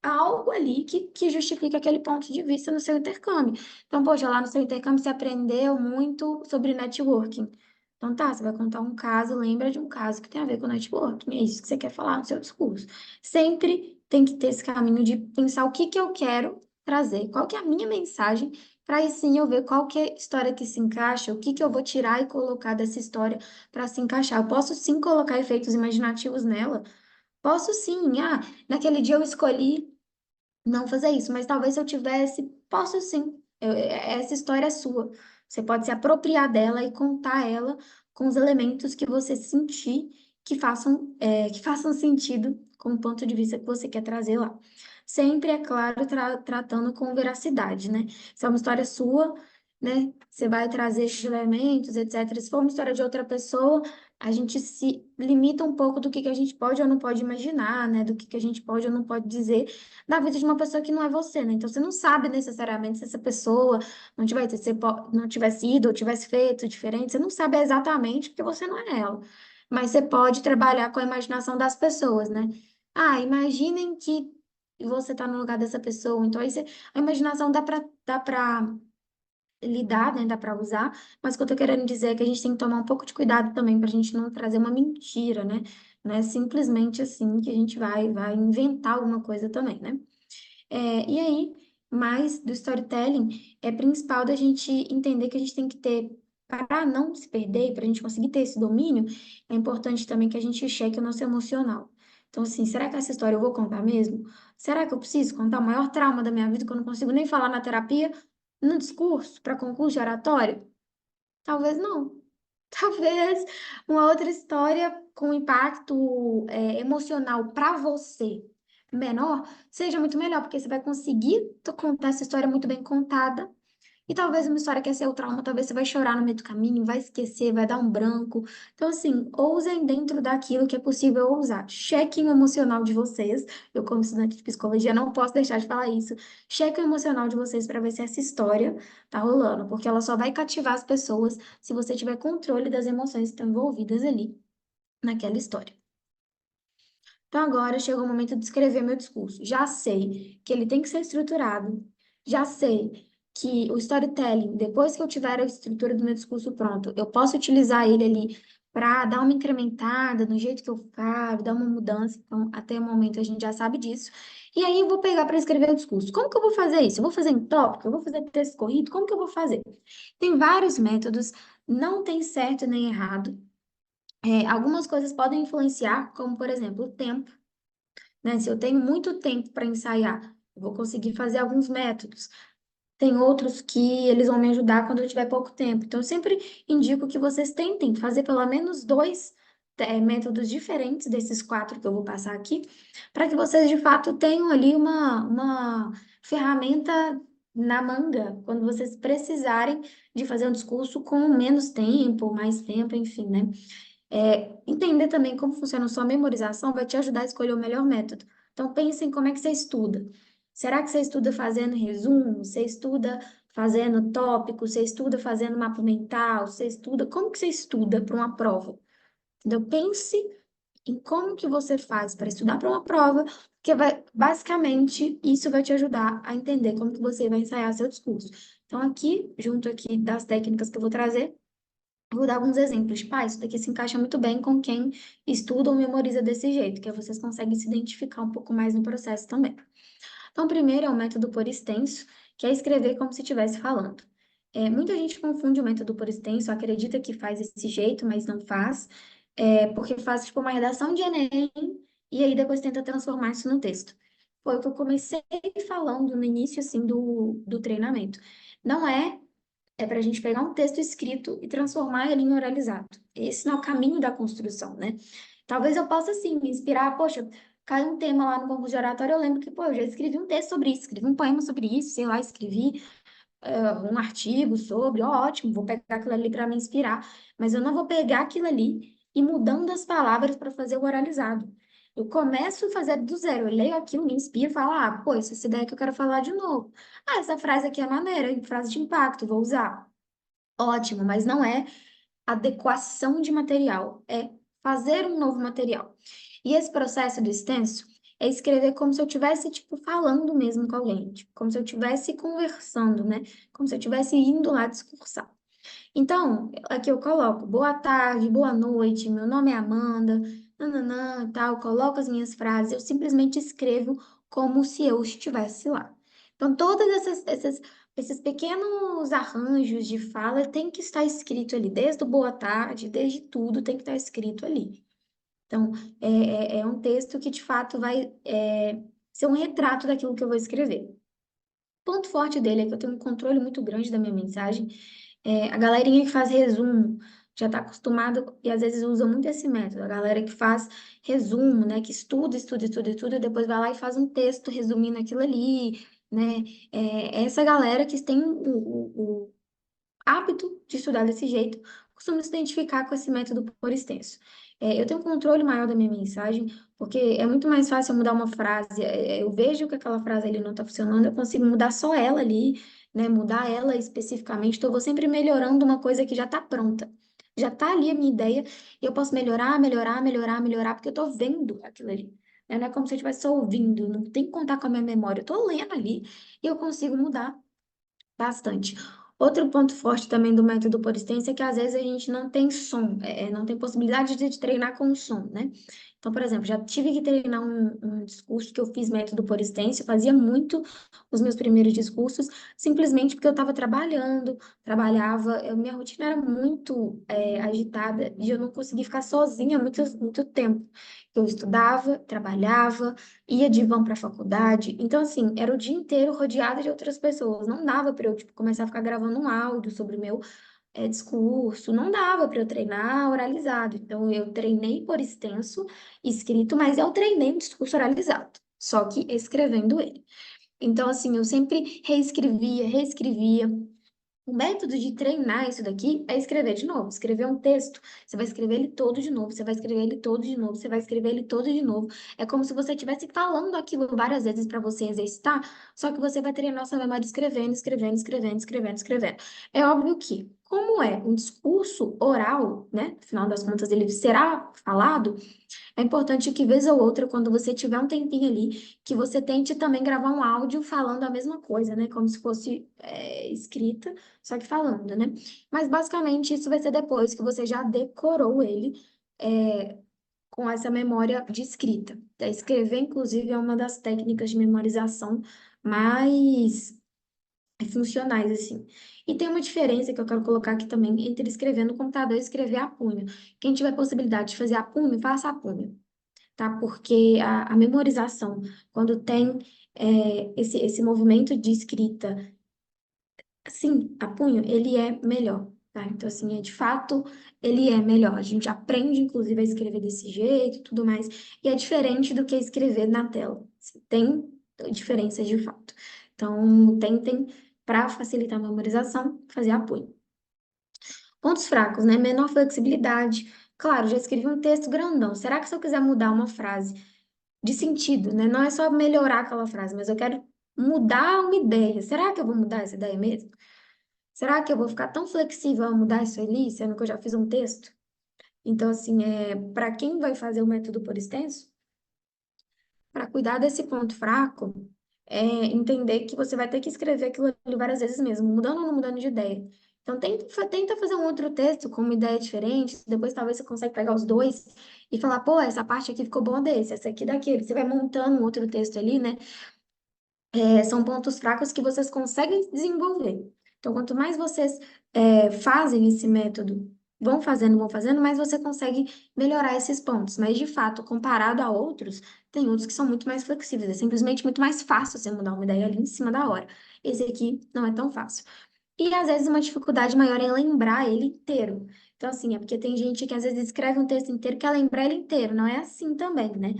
Speaker 2: algo ali que justifique aquele ponto de vista no seu intercâmbio. Então, poxa, lá no seu intercâmbio você aprendeu muito sobre networking. Então, tá, você vai contar um caso, lembra de um caso que tem a ver com networking. É isso que você quer falar no seu discurso. Sempre tem que ter esse caminho de pensar o que que eu quero trazer, qual que é a minha mensagem, para aí sim eu ver qual que é a história que se encaixa, o que que eu vou tirar e colocar dessa história para se encaixar. Eu posso sim colocar efeitos imaginativos nela. Posso sim. Naquele dia eu escolhi não fazer isso, mas talvez se eu tivesse, posso sim. Essa história é sua. Você pode se apropriar dela e contar ela com os elementos que você sentir que façam sentido com o ponto de vista que você quer trazer lá. Sempre, é claro, tratando com veracidade, né? Se é uma história sua, né? Você vai trazer esses elementos, etc. Se for uma história de outra pessoa, a gente se limita um pouco do que a gente pode ou não pode imaginar, né? Do que a gente pode ou não pode dizer na vida de uma pessoa que não é você, né? Então você não sabe necessariamente se essa pessoa não tivesse ido ou tivesse feito diferente, você não sabe exatamente porque você não é ela. Mas você pode trabalhar com a imaginação das pessoas, né? Ah, imaginem que você está no lugar dessa pessoa. Então, a imaginação dá para lidar, né? Dá para usar, mas o que eu tô querendo dizer é que a gente tem que tomar um pouco de cuidado também para a gente não trazer uma mentira, né? Não é simplesmente assim que a gente vai inventar alguma coisa também, né? E aí, mais do storytelling, é principal da gente entender que a gente tem que ter, para não se perder, para a gente conseguir ter esse domínio, é importante também que a gente cheque o nosso emocional. Então, assim, será que essa história eu vou contar mesmo? Será que eu preciso contar o maior trauma da minha vida que eu não consigo nem falar na terapia, no discurso, para concurso de oratório? Talvez não. Talvez uma outra história com impacto emocional para você menor seja muito melhor, porque você vai conseguir contar essa história muito bem contada. E talvez uma história que é seu trauma, talvez você vai chorar no meio do caminho, vai esquecer, vai dar um branco. Então, assim, ousem dentro daquilo que é possível ousar. Chequem o emocional de vocês. Eu, como estudante de psicologia, não posso deixar de falar isso. Chequem o emocional de vocês para ver se essa história tá rolando, porque ela só vai cativar as pessoas se você tiver controle das emoções que estão envolvidas ali naquela história. Então, agora chegou o momento de escrever meu discurso. Já sei que ele tem que ser estruturado, já sei que o storytelling, depois que eu tiver a estrutura do meu discurso pronto, eu posso utilizar ele ali para dar uma incrementada no jeito que eu falo, dar uma mudança. Então, até o momento a gente já sabe disso. E aí eu vou pegar para escrever o discurso. Como que eu vou fazer isso? Eu vou fazer em tópico? Eu vou fazer texto corrido? Como que eu vou fazer? Tem vários métodos, não tem certo nem errado. Algumas coisas podem influenciar, como por exemplo, o tempo, né? Se eu tenho muito tempo para ensaiar, eu vou conseguir fazer alguns métodos. Tem outros que eles vão me ajudar quando eu tiver pouco tempo. Então, eu sempre indico que vocês tentem fazer pelo menos dois, métodos diferentes desses quatro que eu vou passar aqui, para que vocês de fato tenham ali uma ferramenta na manga, quando vocês precisarem de fazer um discurso com menos tempo, mais tempo, enfim, né? Entender também como funciona a sua memorização vai te ajudar a escolher o melhor método. Então, pense em como é que você estuda. Será que você estuda fazendo resumo? Você estuda fazendo tópico? Você estuda fazendo mapa mental? Você estuda... Como que você estuda para uma prova? Então, pense em como que você faz para estudar para uma prova, porque basicamente, isso vai te ajudar a entender como que você vai ensaiar seu discurso. Então, aqui, junto aqui das técnicas que eu vou trazer, vou dar alguns exemplos. Tipo, isso daqui se encaixa muito bem com quem estuda ou memoriza desse jeito, que aí vocês conseguem se identificar um pouco mais no processo também. Então, o primeiro é o método por extenso, que é escrever como se estivesse falando. Muita gente confunde o método por extenso, acredita que faz desse jeito, mas não faz, porque faz tipo uma redação de Enem e aí depois tenta transformar isso no texto. Foi o que eu comecei falando no início, assim, do treinamento. Não é para a gente pegar um texto escrito e transformar ele em oralizado. Esse não é o caminho da construção, né? Talvez eu possa, sim, me inspirar. Poxa, caiu um tema lá no concurso de oratório, eu lembro que, pô, eu já escrevi um texto sobre isso, escrevi um poema sobre isso, sei lá, escrevi um artigo sobre, ó, ótimo, vou pegar aquilo ali para me inspirar. Mas eu não vou pegar aquilo ali e mudando as palavras para fazer o oralizado. Eu começo a fazer do zero, eu leio aquilo, me inspiro, falo, pô, essa ideia que eu quero falar de novo. Essa frase aqui é maneira, frase de impacto, vou usar. Ótimo, mas não é adequação de material, é fazer um novo material. E esse processo do extenso é escrever como se eu estivesse, tipo, falando mesmo com alguém, tipo, como se eu estivesse conversando, né? Como se eu estivesse indo lá discursar. Então, aqui eu coloco boa tarde, boa noite, meu nome é Amanda, nananã, tal, coloco as minhas frases, eu simplesmente escrevo como se eu estivesse lá. Então, esses pequenos arranjos de fala tem que estar escrito ali, desde o boa tarde, desde tudo tem que estar escrito ali. Então, é um texto que de fato vai ser um retrato daquilo que eu vou escrever. ponto forte dele é que eu tenho um controle muito grande da minha mensagem. A galerinha que faz resumo já está acostumada e às vezes usa muito esse método. A galera que faz resumo, né, que estuda, estuda, estuda, estuda, e depois vai lá e faz um texto resumindo aquilo ali, né? Essa galera que tem o hábito de estudar desse jeito, costumo se identificar com esse método por extenso. Eu tenho um controle maior da minha mensagem, porque é muito mais fácil eu mudar uma frase. Eu vejo que aquela frase ali não está funcionando, eu consigo mudar só ela ali, né? Mudar ela especificamente. Então, eu vou sempre melhorando uma coisa que já está pronta. Já está ali a minha ideia, e eu posso melhorar, melhorar, melhorar, melhorar, porque eu estou vendo aquilo ali. Né? Não é como se eu estivesse só ouvindo, não tem que contar com a minha memória. Eu estou lendo ali e eu consigo mudar bastante. Outro ponto forte também do método por extenso é que às vezes a gente não tem som, não tem possibilidade de treinar com som, né? Então, por exemplo, já tive que treinar um discurso que eu fiz método por extenso, eu fazia muito os meus primeiros discursos, simplesmente porque eu estava trabalhando, minha rotina era muito agitada e eu não conseguia ficar sozinha muito tempo. Eu estudava, trabalhava, ia de van para a faculdade. Então, assim, era o dia inteiro rodeada de outras pessoas. Não dava para eu, tipo, começar a ficar gravando um áudio sobre o meu discurso. Não dava para eu treinar oralizado. Então, eu treinei por extenso, escrito, mas eu treinei um discurso oralizado. Só que escrevendo ele. Então, assim, eu sempre reescrevia. O método de treinar isso daqui é escrever de novo. Escrever um texto, você vai escrever ele todo de novo, você vai escrever ele todo de novo, você vai escrever ele todo de novo. É como se você estivesse falando aquilo várias vezes para você exercitar, só que você vai treinar sua memória escrevendo, escrevendo, escrevendo, escrevendo, escrevendo. É óbvio que, como é um discurso oral, né? No final das contas, ele será falado. É importante que, vez ou outra, quando você tiver um tempinho ali, que você tente também gravar um áudio falando a mesma coisa, né? Como se fosse escrita, só que falando, né? Mas, basicamente, isso vai ser depois que você já decorou ele é, com essa memória de escrita. Escrever, inclusive, é uma das técnicas de memorização mais funcionais, assim. E tem uma diferença que eu quero colocar aqui também entre escrever no computador e escrever a punho. Quem tiver possibilidade de fazer a punho, faça a punho, tá? Porque a memorização, quando tem esse movimento de escrita, assim, a punho, ele é melhor, tá? Então, assim, de fato, ele é melhor. A gente aprende, inclusive, a escrever desse jeito e tudo mais, e é diferente do que escrever na tela. Assim, tem diferenças de fato. Então, tentem, para facilitar a memorização, fazer a punho. Pontos fracos, né? Menor flexibilidade. Claro, já escrevi um texto grandão. Será que se eu quiser mudar uma frase de sentido, né? Não é só melhorar aquela frase, mas eu quero mudar uma ideia. Será que eu vou mudar essa ideia mesmo? Será que eu vou ficar tão flexível a mudar isso ali, sendo que eu já fiz um texto? Então, assim, para quem vai fazer o método por extenso, para cuidar desse ponto fraco, entender que você vai ter que escrever aquilo ali várias vezes mesmo, mudando ou não mudando de ideia. Então, tenta fazer um outro texto com uma ideia diferente, depois talvez você consiga pegar os dois e falar, pô, essa parte aqui ficou boa desse, essa aqui daquele. Você vai montando um outro texto ali, né? São pontos fracos que vocês conseguem desenvolver. Então, quanto mais vocês fazem esse método, vão fazendo, mais você consegue melhorar esses pontos. Mas, de fato, comparado a outros, tem outros que são muito mais flexíveis. É simplesmente muito mais fácil você mudar uma ideia ali em cima da hora. Esse aqui não é tão fácil. E às vezes uma dificuldade maior é lembrar ele inteiro. Então, assim, é porque tem gente que às vezes escreve um texto inteiro e quer lembrar ele inteiro. Não é assim também, né?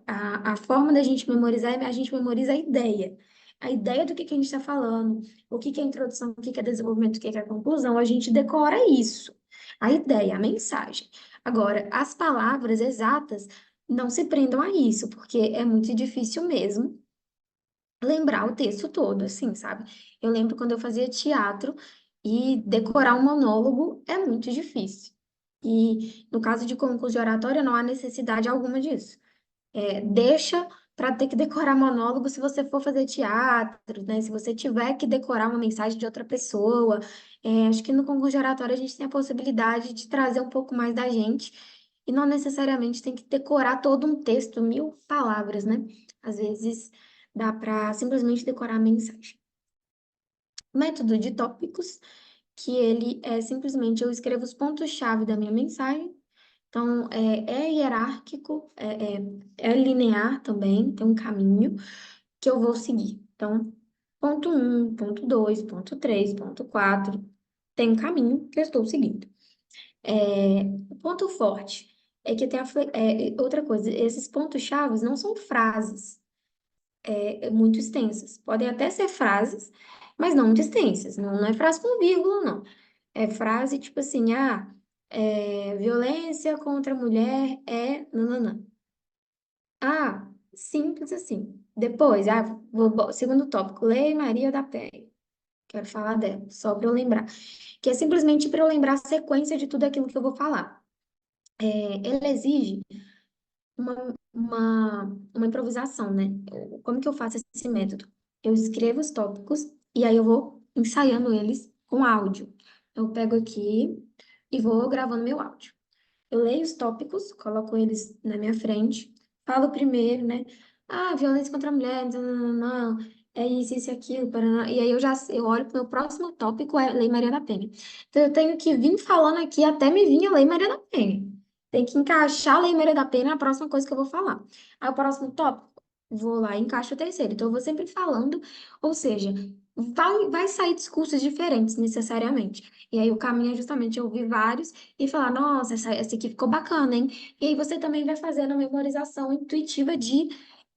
Speaker 2: A forma da gente memorizar é a gente memoriza a ideia. A ideia do que a gente está falando, o que é introdução, o que é desenvolvimento, o que é conclusão, a gente decora isso. A ideia, a mensagem. Agora, as palavras exatas não se prendam a isso, porque é muito difícil mesmo lembrar o texto todo, assim, sabe? Eu lembro quando eu fazia teatro e decorar um monólogo é muito difícil. E no caso de concurso de oratória, não há necessidade alguma disso. Deixa para ter que decorar monólogo se você for fazer teatro, né? Se você tiver que decorar uma mensagem de outra pessoa. Acho que no concurso de oratória a gente tem a possibilidade de trazer um pouco mais da gente e não necessariamente tem que decorar todo um texto, 1000 palavras, né? Às vezes dá para simplesmente decorar a mensagem. Método de tópicos, que ele é simplesmente eu escrevo os pontos-chave da minha mensagem. Então, é hierárquico, é linear também, tem um caminho que eu vou seguir. Então, Ponto um, ponto 2, ponto 3, ponto 4. Tem um caminho que eu estou seguindo. O ponto forte é que tem outra coisa, esses pontos chaves não são frases muito extensas. Podem até ser frases, mas não muito extensas. Não, não é frase com vírgula, não. É frase tipo assim, violência contra a mulher é nananã. Ah, simples assim. Depois, segundo tópico, Lei Maria da Penha. Quero falar dela, só para eu lembrar. Que é simplesmente para eu lembrar a sequência de tudo aquilo que eu vou falar. Ela exige uma improvisação, né? Como que eu faço esse método? Eu escrevo os tópicos e aí eu vou ensaiando eles com áudio. Eu pego aqui e vou gravando meu áudio. Eu leio os tópicos, coloco eles na minha frente, falo primeiro, né? Ah, violência contra a mulher, não, não, não, não, é isso e aquilo, paraná. E aí eu olho para o meu próximo tópico, é Lei Maria da Penha. Então eu tenho que vir falando aqui até me vir a Lei Maria da Penha. Tem que encaixar a Lei Maria da Penha na próxima coisa que eu vou falar. Aí o próximo tópico, vou lá e encaixo o terceiro. Então eu vou sempre falando, ou seja, vai sair discursos diferentes necessariamente. E aí o caminho é justamente eu ouvir vários e falar, nossa, essa aqui ficou bacana, hein? E aí você também vai fazendo a memorização intuitiva de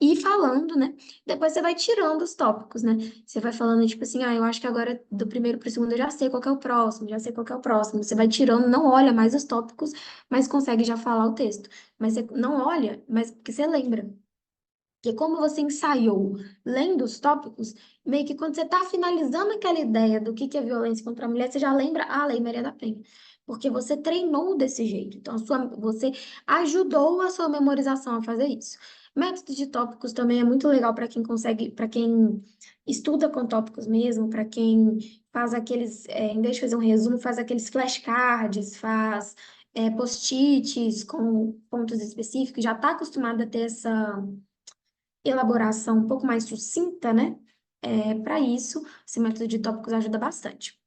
Speaker 2: ir falando, né? Depois você vai tirando os tópicos, né? Você vai falando, tipo assim, eu acho que agora do primeiro pro segundo eu já sei qual que é o próximo, já sei qual que é o próximo. Você vai tirando, não olha mais os tópicos, mas consegue já falar o texto. Mas você não olha, mas porque você lembra. Porque como você ensaiou lendo os tópicos, meio que quando você está finalizando aquela ideia do que é violência contra a mulher, você já lembra a Lei Maria da Penha. Porque você treinou desse jeito. Então, você ajudou a sua memorização a fazer isso. Método de tópicos também é muito legal para quem consegue, para quem estuda com tópicos mesmo, para quem faz aqueles, em vez de fazer um resumo, faz aqueles flashcards, faz post-its com pontos específicos, já está acostumado a ter essa elaboração um pouco mais sucinta, né? Para isso, esse método de tópicos ajuda bastante.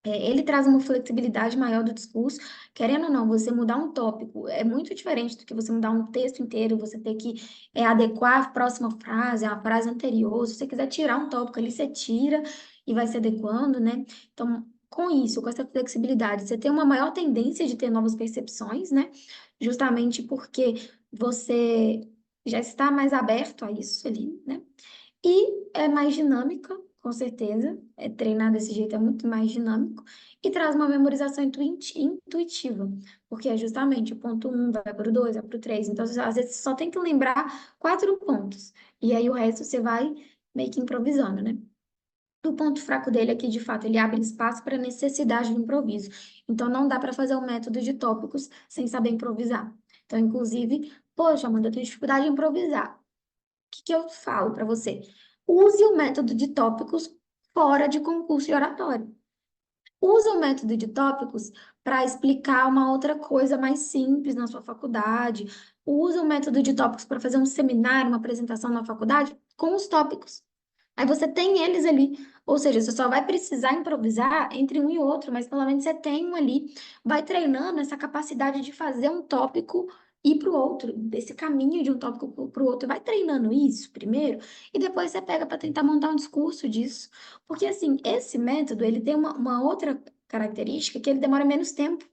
Speaker 2: Ele traz uma flexibilidade maior do discurso. Querendo ou não, você mudar um tópico é muito diferente do que você mudar um texto inteiro, você ter que adequar a próxima frase, a frase anterior. Se você quiser tirar um tópico ali, você tira e vai se adequando, né? Então, com isso, com essa flexibilidade, você tem uma maior tendência de ter novas percepções, né? Justamente porque você já está mais aberto a isso ali, né? E é mais dinâmica, com certeza. Treinar desse jeito é muito mais dinâmico. E traz uma memorização intuitiva, porque é justamente o ponto um vai para o 2, vai para o 3. Então, às vezes, você só tem que lembrar 4 pontos. E aí, o resto você vai meio que improvisando, né? O ponto fraco dele é que, de fato, ele abre espaço para necessidade do improviso. Então, não dá para fazer um método de tópicos sem saber improvisar. Então, inclusive, poxa, Amanda, eu tenho dificuldade em improvisar. Que eu falo para você? Use o método de tópicos fora de concurso de oratório. Use o método de tópicos para explicar uma outra coisa mais simples na sua faculdade. Use o método de tópicos para fazer um seminário, uma apresentação na faculdade com os tópicos. Aí você tem eles ali. Ou seja, você só vai precisar improvisar entre um e outro, mas pelo menos você tem um ali. Vai treinando essa capacidade de fazer um tópico ir para o outro, desse caminho de um tópico para o outro. Vai treinando isso primeiro, e depois você pega para tentar montar um discurso disso. Porque, assim, esse método, ele tem uma outra característica que ele demora menos tempo.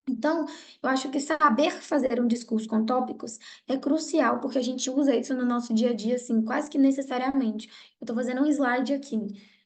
Speaker 2: Então, eu acho que saber fazer um discurso com tópicos é crucial, porque a gente usa isso no nosso dia a dia, assim, quase que necessariamente. Eu estou fazendo um slide aqui.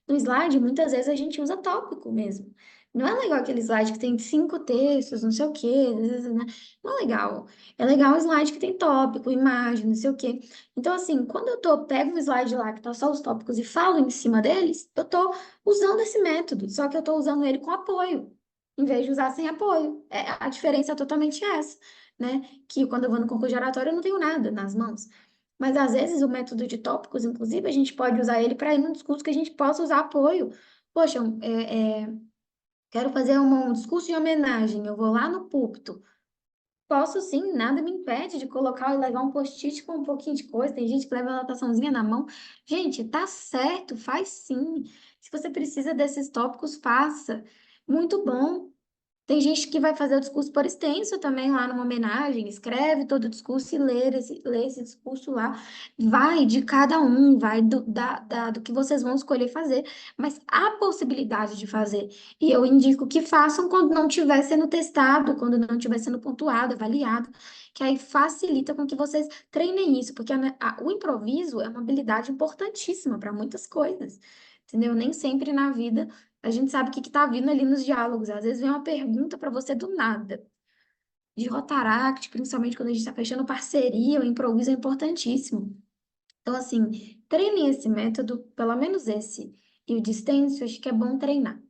Speaker 2: No slide, muitas vezes a gente usa tópico mesmo. Não é legal aquele slide que tem 5 textos, não sei o quê, né? Não é legal. É legal o slide que tem tópico, imagem, não sei o quê. Então, assim, quando pego um slide lá que tá só os tópicos e falo em cima deles, eu tô usando esse método, só que eu tô usando ele com apoio em vez de usar sem apoio. A diferença é totalmente essa, né? Que quando eu vou no concurso de oratório, eu não tenho nada nas mãos. Mas às vezes o método de tópicos, inclusive, a gente pode usar ele para ir num discurso que a gente possa usar apoio. Poxa, quero fazer um discurso de homenagem, eu vou lá no púlpito. Posso sim, nada me impede de colocar e levar um post-it com um pouquinho de coisa. Tem gente que leva anotaçãozinha na mão. Gente, tá certo, faz sim. Se você precisa desses tópicos, faça. Muito bom. Tem gente que vai fazer o discurso por extenso também lá numa homenagem, escreve todo o discurso e lê esse discurso lá. Vai de cada um, vai do que vocês vão escolher fazer, mas há possibilidade de fazer. E eu indico que façam quando não estiver sendo testado, quando não estiver sendo pontuado, avaliado, que aí facilita com que vocês treinem isso, porque o improviso é uma habilidade importantíssima para muitas coisas. Entendeu? Nem sempre na vida a gente sabe o que está vindo ali nos diálogos. Às vezes vem uma pergunta para você do nada. De Rotaract, principalmente quando a gente está fechando parceria, o improviso é importantíssimo. Então, assim, treinem esse método, pelo menos esse. E o de stencil, acho que é bom treinar.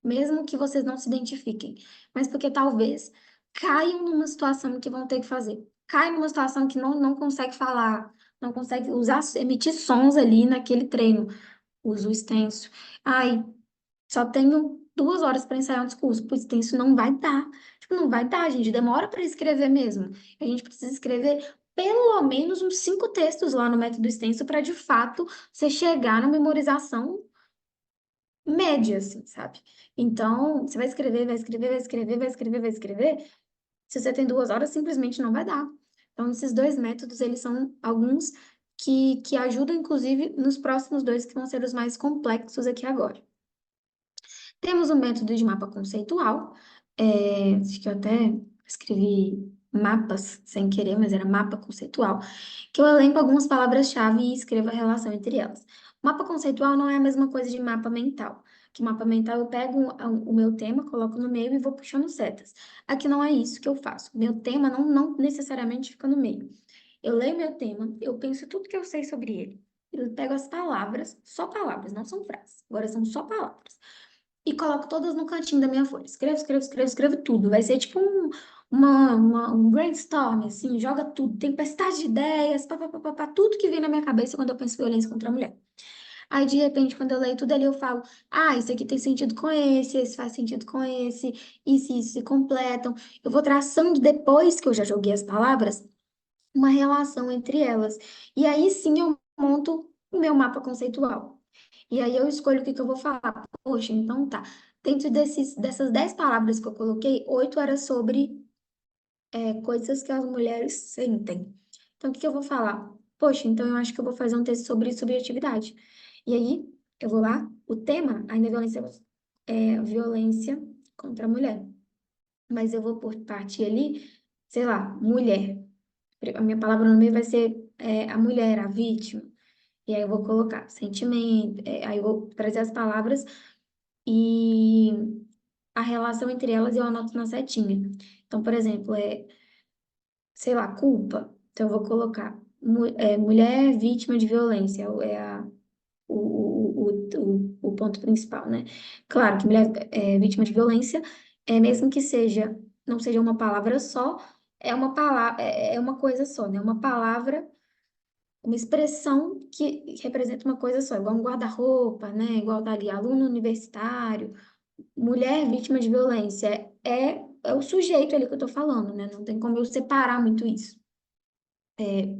Speaker 2: Mesmo que vocês não se identifiquem. Mas porque talvez caiam numa situação que vão ter que fazer. Caiam numa situação que não consegue falar, não consegue usar, emitir sons ali naquele treino. Usa o stencil. Ai, só tenho 2 horas para ensaiar um discurso. Pois isso não vai dar. Tipo, não vai dar, gente. Demora para escrever mesmo. A gente precisa escrever pelo menos uns 5 textos lá no método extenso para, de fato, você chegar na memorização média, assim, sabe? Então, você vai escrever, vai escrever, vai escrever, vai escrever, vai escrever. Se você tem 2 horas, simplesmente não vai dar. Então, esses dois métodos, eles são alguns que ajudam, inclusive, nos próximos dois, que vão ser os mais complexos aqui agora. Temos o método de mapa conceitual, acho que eu até escrevi mapas sem querer, mas era mapa conceitual, que eu elenco algumas palavras-chave e escrevo a relação entre elas. Mapa conceitual não é a mesma coisa de mapa mental, que mapa mental eu pego o meu tema, coloco no meio e vou puxando setas. Aqui não é isso que eu faço. Meu tema não necessariamente fica no meio. Eu leio meu tema, eu penso tudo que eu sei sobre ele. Eu pego as palavras, só palavras, não são frases. Agora são só palavras e coloco todas no cantinho da minha folha. Escrevo, escrevo, escrevo, escrevo tudo. Vai ser tipo um brainstorm, assim, joga tudo. Tempestade de ideias, pá, pá, pá, pá, pá, tudo que vem na minha cabeça quando eu penso em violência contra a mulher. Aí, de repente, quando eu leio tudo ali, eu falo, ah, isso aqui tem sentido com esse faz sentido com esse, isso e isso se completam. Eu vou traçando, depois que eu já joguei as palavras, uma relação entre elas. E aí sim eu monto o meu mapa conceitual. E aí eu escolho o que que eu vou falar. Poxa, então tá. Dentro dessas 10 palavras que eu coloquei, 8 era sobre coisas que as mulheres sentem. Então, o que que eu vou falar? Poxa, então eu acho que eu vou fazer um texto sobre subjetividade. E aí, eu vou lá, o tema ainda é violência contra a mulher. Mas eu vou por parte ali, sei lá, mulher. A minha palavra no meio vai ser a mulher, a vítima. E aí eu vou colocar sentimento, aí eu vou trazer as palavras e a relação entre elas eu anoto na setinha. Então, por exemplo, sei lá, culpa. Então, eu vou colocar mulher vítima de violência, o ponto principal, né? Claro que mulher vítima de violência, mesmo que não seja uma palavra só, é uma palavra, é uma coisa só, né? Uma palavra, uma expressão que representa uma coisa só, igual um guarda-roupa, né? Igual tá ali, aluno universitário, mulher vítima de violência. É o sujeito ali que eu tô falando, né? Não tem como eu separar muito isso,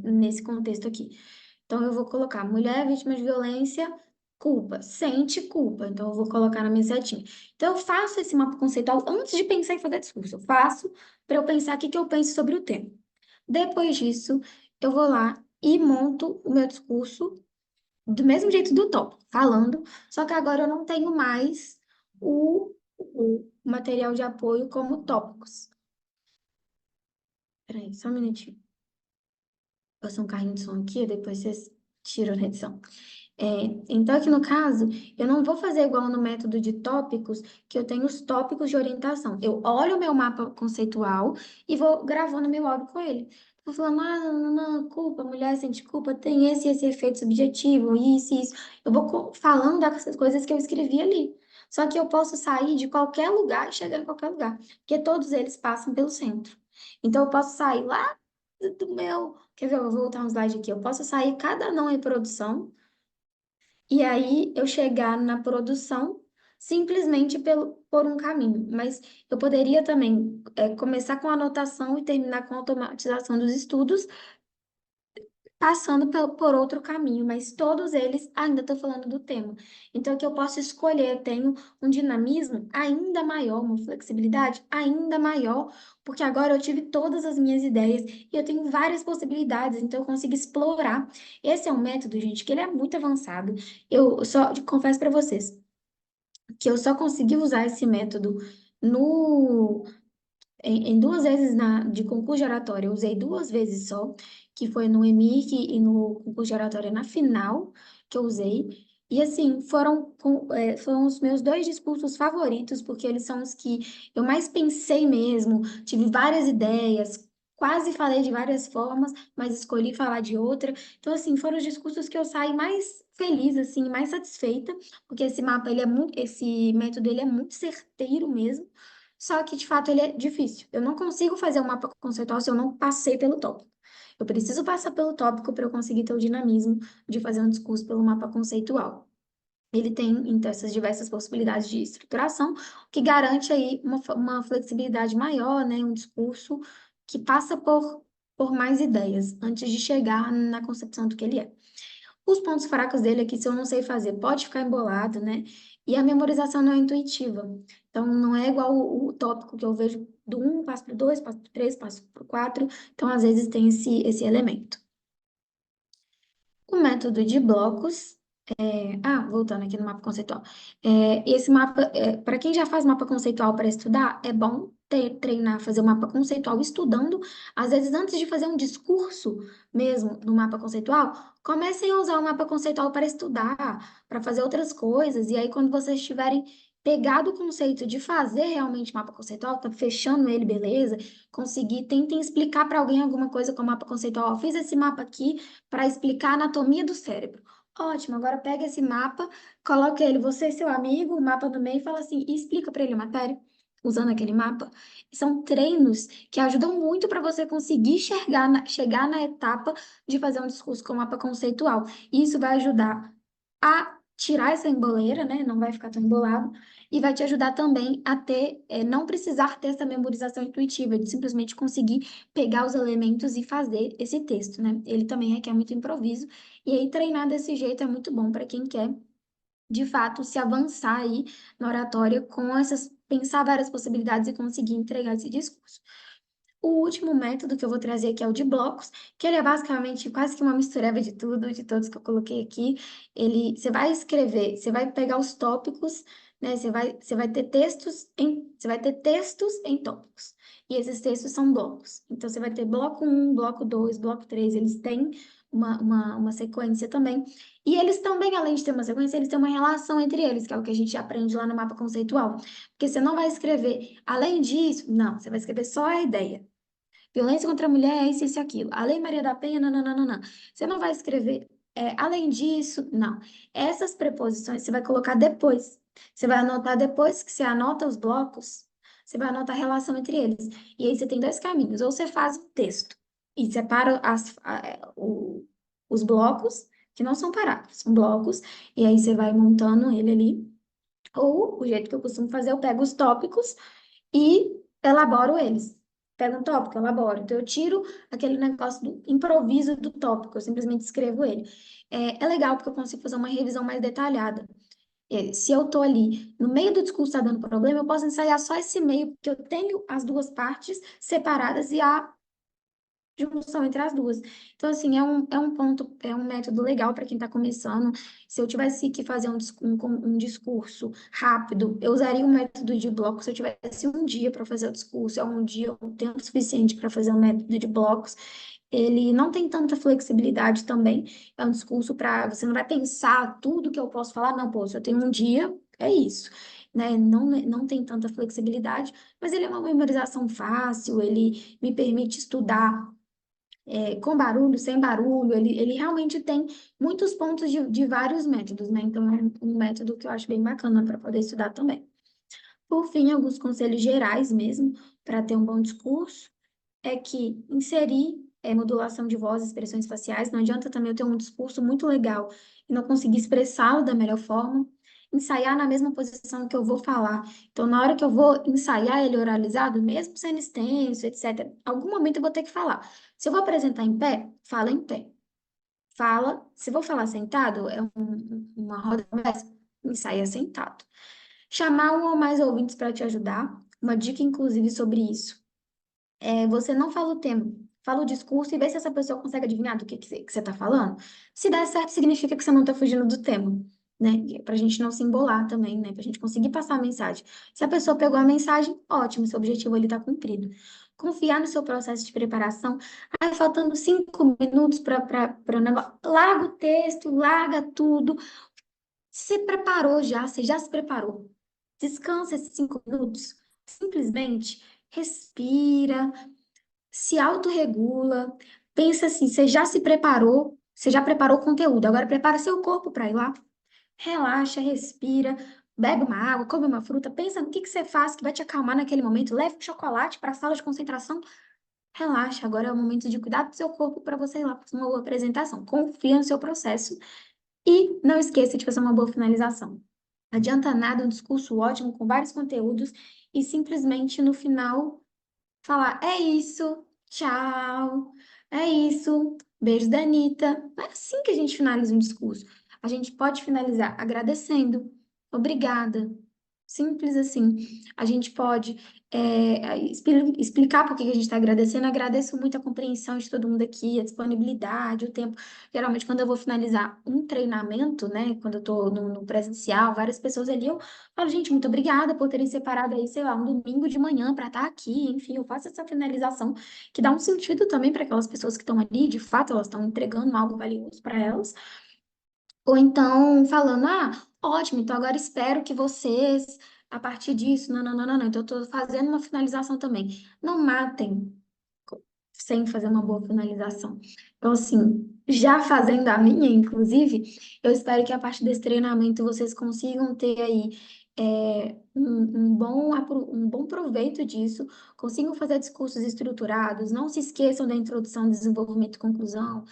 Speaker 2: nesse contexto aqui. Então, eu vou colocar mulher vítima de violência, culpa, sente culpa. Então, eu vou colocar na minha setinha. Então, eu faço esse mapa conceitual antes de pensar em fazer discurso. Eu faço para eu pensar o que que eu penso sobre o tema. Depois disso, eu vou lá e monto o meu discurso do mesmo jeito do tópico, falando, só que agora eu não tenho mais o material de apoio como tópicos. Peraí, só um minutinho. Passar um carrinho de som aqui, depois vocês tiram na edição. Então, aqui no caso, eu não vou fazer igual no método de tópicos, que eu tenho os tópicos de orientação. Eu olho o meu mapa conceitual e vou gravando meu áudio com ele. Vou falando, não, culpa, mulher sente culpa, tem esse efeito subjetivo, isso. Eu vou falando dessas coisas que eu escrevi ali. Só que eu posso sair de qualquer lugar e chegar em qualquer lugar, porque todos eles passam pelo centro. Então, eu posso sair lá do meu. Quer ver? Eu vou voltar um slide aqui. Eu posso sair cada não em produção e aí eu chegar na produção simplesmente por um caminho. Mas eu poderia também começar com anotação e terminar com automatização dos estudos passando por outro caminho, mas todos eles ainda estão falando do tema. Então, que eu posso escolher, eu tenho um dinamismo ainda maior, uma flexibilidade ainda maior, porque agora eu tive todas as minhas ideias e eu tenho várias possibilidades, então eu consigo explorar. Esse é um método, gente, que ele é muito avançado. Eu só confesso para vocês que eu só consegui usar esse método no em duas vezes de concurso de oratória, eu usei duas vezes só, que foi no EMIC e no concurso de oratória na final, que eu usei. E assim, foram os meus dois discursos favoritos, porque eles são os que eu mais pensei mesmo, tive várias ideias, quase falei de várias formas, mas escolhi falar de outra. Então, assim, foram os discursos que eu saí mais feliz, assim, mais satisfeita, porque esse mapa, esse método, ele é muito certeiro mesmo. Só que, de fato, ele é difícil. Eu não consigo fazer um mapa conceitual se eu não passei pelo tópico. Eu preciso passar pelo tópico para eu conseguir ter o dinamismo de fazer um discurso pelo mapa conceitual. Ele tem, então, essas diversas possibilidades de estruturação, o que garante aí uma flexibilidade maior, né? Um discurso que passa por mais ideias antes de chegar na concepção do que ele é. Os pontos fracos dele aqui, se eu não sei fazer, pode ficar embolado, né? E a memorização não é intuitiva. Então, não é igual o tópico que eu vejo do 1, passo para o 2, passo para o 3, passo para o 4. Então, às vezes, tem esse elemento. O método de blocos. Voltando aqui no mapa conceitual. Esse mapa, para quem já faz mapa conceitual para estudar, é bom treinar, fazer o mapa conceitual estudando. Às vezes, antes de fazer um discurso mesmo no mapa conceitual, comecem a usar o mapa conceitual para estudar, para fazer outras coisas. E aí, quando vocês tiverem pegado o conceito de fazer realmente mapa conceitual, tá fechando ele, beleza? Conseguir, tentem explicar para alguém alguma coisa com o mapa conceitual. Ó, fiz esse mapa aqui para explicar a anatomia do cérebro. Ótimo, agora pega esse mapa, coloca ele, você e seu amigo, o mapa no meio, e fala assim, e explica para ele a matéria, usando aquele mapa. São treinos que ajudam muito para você conseguir chegar na etapa de fazer um discurso com mapa conceitual. E isso vai ajudar a tirar essa emboleira, né? Não vai ficar tão embolado. E vai te ajudar também a não precisar ter essa memorização intuitiva, de simplesmente conseguir pegar os elementos e fazer esse texto, né? Ele também requer muito improviso. E aí, treinar desse jeito é muito bom para quem quer, de fato, se avançar aí na oratória com pensar várias possibilidades e conseguir entregar esse discurso. O último método que eu vou trazer aqui é o de blocos, que ele é basicamente quase que uma mistureba de tudo, de todos que eu coloquei aqui. Você vai escrever, você vai pegar os tópicos, né? Você vai ter textos em tópicos. E esses textos são blocos. Então, você vai ter bloco um, bloco 2, bloco 3. Eles têm uma sequência também. E eles também, além de ter uma sequência, eles têm uma relação entre eles, que é o que a gente aprende lá no mapa conceitual. Porque você não vai escrever, além disso, não, você vai escrever só a ideia. Violência contra a mulher é isso e aquilo. A Lei Maria da Penha, nananana. Você não vai escrever, além disso, não. Essas preposições você vai colocar depois. Você vai anotar depois que você anota os blocos, você vai anotar a relação entre eles. E aí você tem dois caminhos. Ou você faz um texto e separa os blocos, que não são parágrafos, são blocos, e aí você vai montando ele ali. Ou o jeito que eu costumo fazer, eu pego os tópicos e elaboro eles. Pego um tópico, elaboro. Então, eu tiro aquele negócio do improviso do tópico, eu simplesmente escrevo ele. É legal porque eu consigo fazer uma revisão mais detalhada. Se eu tô ali no meio do discurso está dando problema, eu posso ensaiar só esse meio, porque eu tenho as duas partes separadas e a junção entre as duas. Então, assim, é um ponto, é um método legal para quem está começando. Se eu tivesse que fazer um discurso rápido, eu usaria um método de blocos. Se eu tivesse um dia para fazer o discurso, é um dia, um tempo suficiente para fazer um método de blocos. Ele não tem tanta flexibilidade também. É um discurso para. Você não vai pensar tudo que eu posso falar, não, pô, se eu tenho um dia, é isso. Né? Não tem tanta flexibilidade, mas ele é uma memorização fácil, ele me permite estudar com barulho, sem barulho, ele realmente tem muitos pontos de vários métodos, né? Então, é um método que eu acho bem bacana para poder estudar também. Por fim, alguns conselhos gerais mesmo, para ter um bom discurso, é que inserir modulação de voz, expressões faciais, não adianta também eu ter um discurso muito legal e não conseguir expressá-lo da melhor forma. Ensaiar na mesma posição que eu vou falar. Então, na hora que eu vou ensaiar ele oralizado, mesmo sendo extenso, etc., algum momento eu vou ter que falar. Se eu vou apresentar em pé, fala em pé. fala. Se vou falar sentado, é uma roda de conversa, ensaia sentado. Chamar um ou mais ouvintes para te ajudar. Uma dica, inclusive, sobre isso. Você não fala o tema, fala o discurso e vê se essa pessoa consegue adivinhar do que você está falando. Se der certo, significa que você não está fugindo do tema, né? Para a gente não se embolar também, né? Para a gente conseguir passar a mensagem. Se a pessoa pegou a mensagem, ótimo, seu objetivo ali está cumprido. Confiar no seu processo de preparação. Aí, faltando 5 minutos para o negócio, larga o texto, larga tudo. Se preparou já, você já se preparou. Descansa esses 5 minutos. Simplesmente respira, se autorregula, pensa assim, você já preparou o conteúdo, agora prepara seu corpo para ir lá. Relaxa, respira, bebe uma água, come uma fruta, pensa no que você faz que vai te acalmar naquele momento, leve um chocolate para a sala de concentração. Relaxa, agora é o momento de cuidar do seu corpo para você ir lá fazer uma boa apresentação. Confia no seu processo e não esqueça de fazer uma boa finalização. Não adianta nada um discurso ótimo com vários conteúdos e simplesmente no final falar, é isso, tchau, é isso, beijos da Anitta. Não é assim que a gente finaliza um discurso. A gente pode finalizar agradecendo, obrigada, simples assim. A gente pode explicar por que a gente está agradecendo. Agradeço muito a compreensão de todo mundo aqui, a disponibilidade, o tempo. Geralmente, quando eu vou finalizar um treinamento, né, quando eu estou no presencial, várias pessoas ali, eu falo, gente, muito obrigada por terem separado aí, sei lá, um domingo de manhã para estar aqui. Enfim, eu faço essa finalização que dá um sentido também para aquelas pessoas que estão ali, de fato, elas estão entregando algo valioso para elas. Ou então falando, ótimo, então agora espero que vocês, a partir disso, não, não, não, não, não. Então eu estou fazendo uma finalização também. Não matem sem fazer uma boa finalização. Então, assim, já fazendo a minha, inclusive, eu espero que a partir desse treinamento vocês consigam ter aí um bom proveito disso, consigam fazer discursos estruturados, não se esqueçam da introdução, desenvolvimento e conclusão,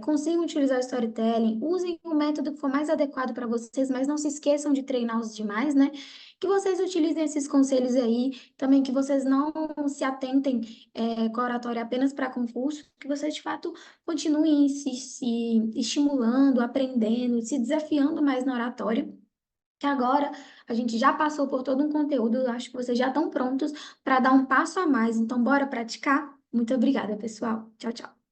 Speaker 2: consigam utilizar o storytelling, usem o método que for mais adequado para vocês, mas não se esqueçam de treinar os demais, né? Que vocês utilizem esses conselhos aí, também que vocês não se atentem com a oratória apenas para concurso, que vocês de fato continuem se estimulando, aprendendo, se desafiando mais na oratória. Que agora a gente já passou por todo um conteúdo, eu acho que vocês já estão prontos para dar um passo a mais. Então, bora praticar? Muito obrigada, pessoal. Tchau, tchau.